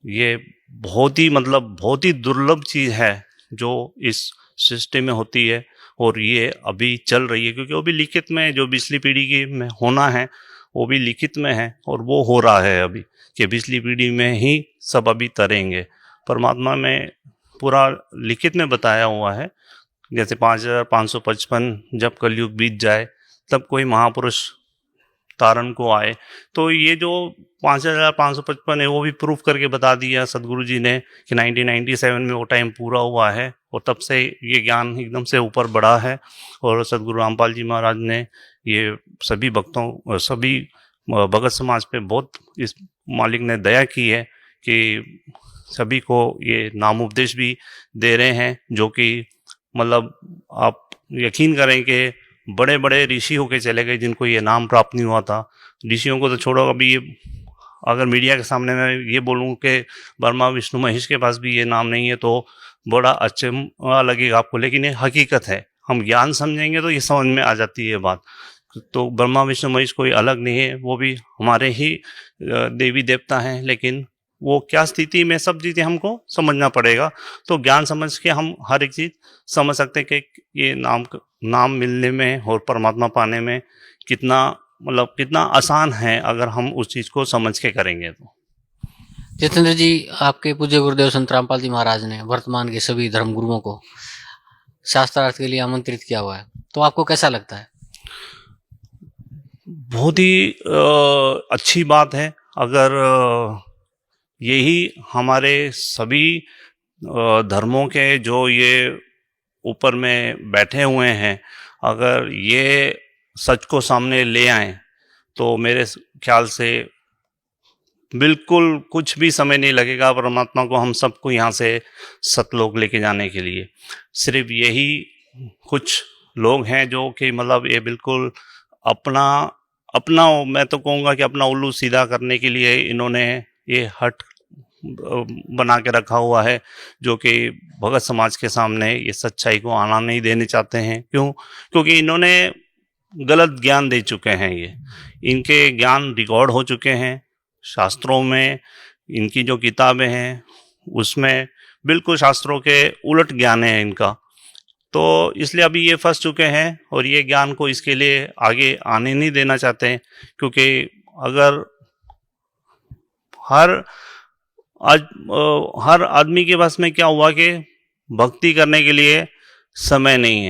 ये बहुत ही दुर्लभ चीज़ है जो इस सृष्टि में होती है और ये अभी चल रही है। क्योंकि वो भी लिखित में जो पिछली पीढ़ी की में होना है वो भी लिखित में है और वो हो रहा है अभी कि पिछली पीढ़ी में ही सब अभी तरेंगे। परमात्मा में पूरा लिखित में बताया हुआ है, जैसे 5555 जब कलयुग बीत जाए तब कोई महापुरुष तारण को आए। तो ये जो 5555 है वो भी प्रूफ करके बता दिया सदगुरु जी ने कि 1997 में वो टाइम पूरा हुआ है और तब से ये ज्ञान एकदम से ऊपर बढ़ा है। और सदगुरु रामपाल जी महाराज ने ये सभी भक्तों, सभी भगत समाज पे बहुत इस मालिक ने दया की है कि सभी को ये नाम उपदेश भी दे रहे हैं, जो कि मतलब आप यकीन करें कि बड़े बड़े ऋषि होके चले गए जिनको ये नाम प्राप्त नहीं हुआ था। ऋषियों को तो छोड़ो, अभी ये अगर मीडिया के सामने मैं ये बोलूँ कि ब्रह्मा विष्णु महेश के पास भी ये नाम नहीं है तो बड़ा अच्छा लगेगा आपको, लेकिन ये हकीकत है। हम ज्ञान समझेंगे तो ये समझ में आ जाती है बात। तो ब्रह्मा विष्णु महेश कोई अलग नहीं है, वो भी हमारे ही देवी देवता हैं, लेकिन वो क्या स्थिति में सब चीज़ें हमको समझना पड़ेगा। तो ज्ञान समझ के हम हर एक चीज़ समझ सकते हैं कि ये नाम मिलने में और परमात्मा पाने में कितना आसान है अगर हम उस चीज़ को समझ के करेंगे तो। जितेंद्र जी, आपके पूज्य गुरुदेव संत रामपाल जी महाराज ने वर्तमान के सभी धर्म गुरुओं को शास्त्रार्थ के लिए आमंत्रित किया हुआ है, तो आपको कैसा लगता है? बहुत ही अच्छी बात है। अगर यही हमारे सभी धर्मों के जो ये ऊपर में बैठे हुए हैं, अगर ये सच को सामने ले आएं तो मेरे ख्याल से बिल्कुल कुछ भी समय नहीं लगेगा परमात्मा को हम सबको यहाँ से सतलोक लेके जाने के लिए। सिर्फ यही कुछ लोग हैं जो कि मतलब ये बिल्कुल अपना अपना मैं तो कहूँगा कि अपना उल्लू सीधा करने के लिए इन्होंने ये हट बना के रखा हुआ है, जो कि भगत समाज के सामने ये सच्चाई को आना नहीं देने चाहते हैं। क्योंकि इन्होंने गलत ज्ञान दे चुके हैं। ये इनके ज्ञान रिकॉर्ड हो चुके हैं शास्त्रों में। इनकी जो किताबें हैं उसमें बिल्कुल शास्त्रों के उलट ज्ञान है इनका। तो इसलिए अभी ये फंस चुके हैं और ये ज्ञान को इसके लिए आगे आने नहीं देना चाहते हैं। क्योंकि अगर हर आदमी के पास में क्या हुआ कि भक्ति करने के लिए समय नहीं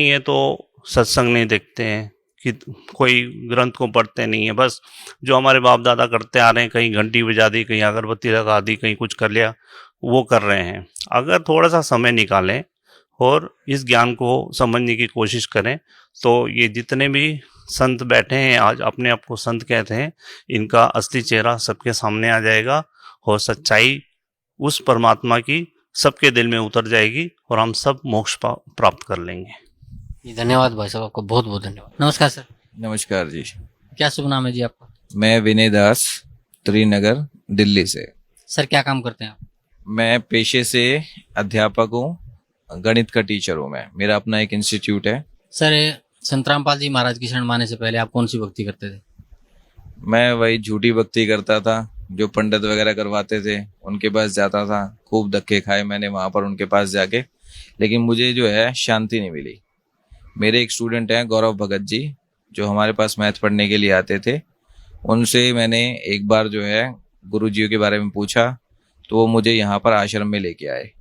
है तो सत्संग नहीं देखते हैं, कि कोई ग्रंथ को पढ़ते नहीं है। बस जो हमारे बाप दादा करते आ रहे हैं, कहीं घंटी बजा दी, कहीं अगरबत्ती लगा दी, कहीं कुछ कर लिया, वो कर रहे हैं। अगर थोड़ा सा समय निकालें और इस ज्ञान को समझने की कोशिश करें तो ये जितने भी संत बैठे हैं आज अपने आप को संत कहते हैं, इनका असली चेहरा सबके सामने आ जाएगा और सच्चाई उस परमात्मा की सबके दिल में उतर जाएगी और हम सब मोक्ष प्राप्त कर लेंगे। धन्यवाद भाई साहब, आपको बहुत बहुत धन्यवाद। नमस्कार सर। नमस्कार जी। क्या शुभ नाम है जी आपका? मैं विनय दास, त्रिनगर, दिल्ली से। सर क्या काम करते हैं आप? मैं पेशे से अध्यापक हूँ, गणित का टीचर हूँ। मैं, मेरा अपना एक इंस्टीट्यूट है। सर संत रामपाल जी महाराज की शरण माने से पहले आप कौन सी भक्ति करते थे? मैं वही झूठी भक्ति करता था, जो पंडित वगैरह करवाते थे उनके पास जाता था। खूब धक्के खाए मैंने वहाँ पर उनके पास जाके, लेकिन मुझे जो है शांति नहीं मिली। मेरे एक स्टूडेंट हैं गौरव भगत जी, जो हमारे पास मैथ पढ़ने के लिए आते थे। उनसे मैंने एक बार जो है गुरु जी के बारे में पूछा तो वो मुझे यहाँ पर आश्रम में लेके आए।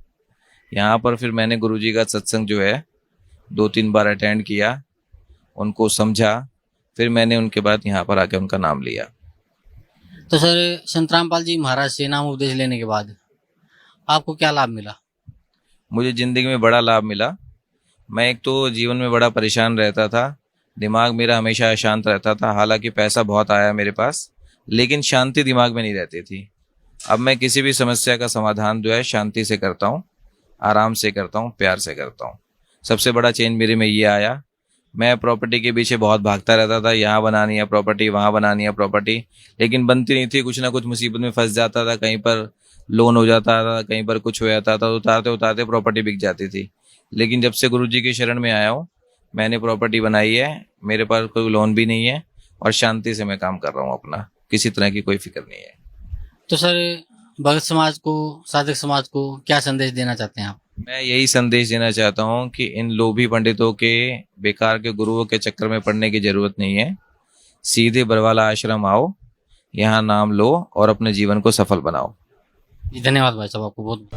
यहाँ पर फिर मैंने गुरु जी का सत्संग जो है 2-3 बार अटेंड किया, उनको समझा, फिर मैंने उनके बाद यहाँ पर आके उनका नाम लिया। तो सर संत रामपाल जी महाराज से नाम उपदेश लेने के बाद आपको क्या लाभ मिला? मुझे ज़िंदगी में बड़ा लाभ मिला। मैं एक तो जीवन में बड़ा परेशान रहता था, दिमाग मेरा हमेशा अशांत रहता था। हालांकि पैसा बहुत आया मेरे पास, लेकिन शांति दिमाग में नहीं रहती थी। अब मैं किसी भी समस्या का समाधान जो है शांति से करता हूँ, आराम से करता हूँ, प्यार से करता हूँ। सबसे बड़ा चेंज मेरे में ये आया। मैं प्रॉपर्टी के पीछे बहुत भागता रहता था, यहाँ बनानी है प्रॉपर्टी, वहाँ बनानी है प्रॉपर्टी, लेकिन बनती नहीं थी। कुछ ना कुछ मुसीबत में फंस जाता था, कहीं पर लोन हो जाता था, कहीं पर कुछ हो जाता था, उतारते उतारते प्रॉपर्टी बिक जाती थी। लेकिन जब से गुरु जी की शरण में आया हूँ, मैंने प्रॉपर्टी बनाई है, मेरे पास कोई लोन भी नहीं है और शांति से मैं काम कर रहा हूँ अपना, किसी तरह की कोई फिक्र नहीं है। तो सर भगत समाज को, साधक समाज को क्या संदेश देना चाहते हैं आप? मैं यही संदेश देना चाहता हूँ कि इन लोभी पंडितों के, बेकार के गुरुओं के चक्कर में पड़ने की जरूरत नहीं है। सीधे बरवाला आश्रम आओ, यहाँ नाम लो और अपने जीवन को सफल बनाओ। जी धन्यवाद भाई साहब, आपको बहुत।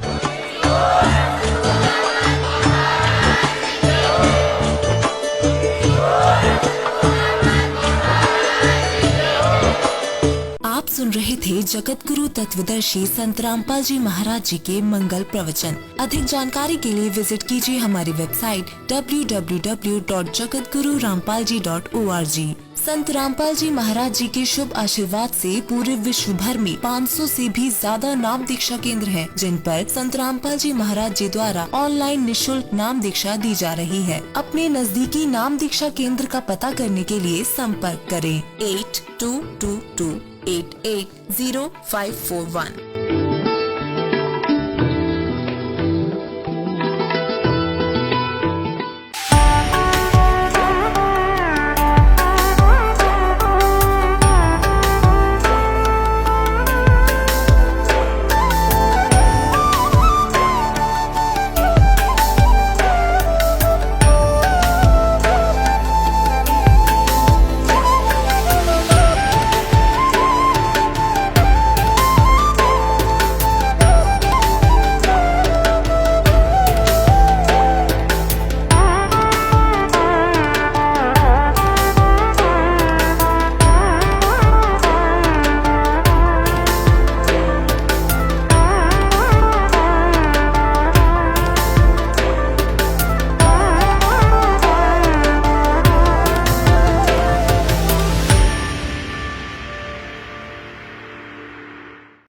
आप सुन रहे थे जगत गुरु तत्वदर्शी संत रामपाल जी महाराज जी के मंगल प्रवचन। अधिक जानकारी के लिए विजिट कीजिए हमारी वेबसाइट www.jagatgururampalji.org। संत रामपाल जी महाराज जी के शुभ आशीर्वाद से पूरे विश्व भर में 500 से भी ज्यादा नाम दीक्षा केंद्र हैं, जिन पर संत रामपाल जी महाराज जी द्वारा ऑनलाइन निशुल्क नाम दीक्षा दी जा रही है। अपने नजदीकी नाम दीक्षा केंद्र का पता करने के लिए संपर्क करें 8222880541।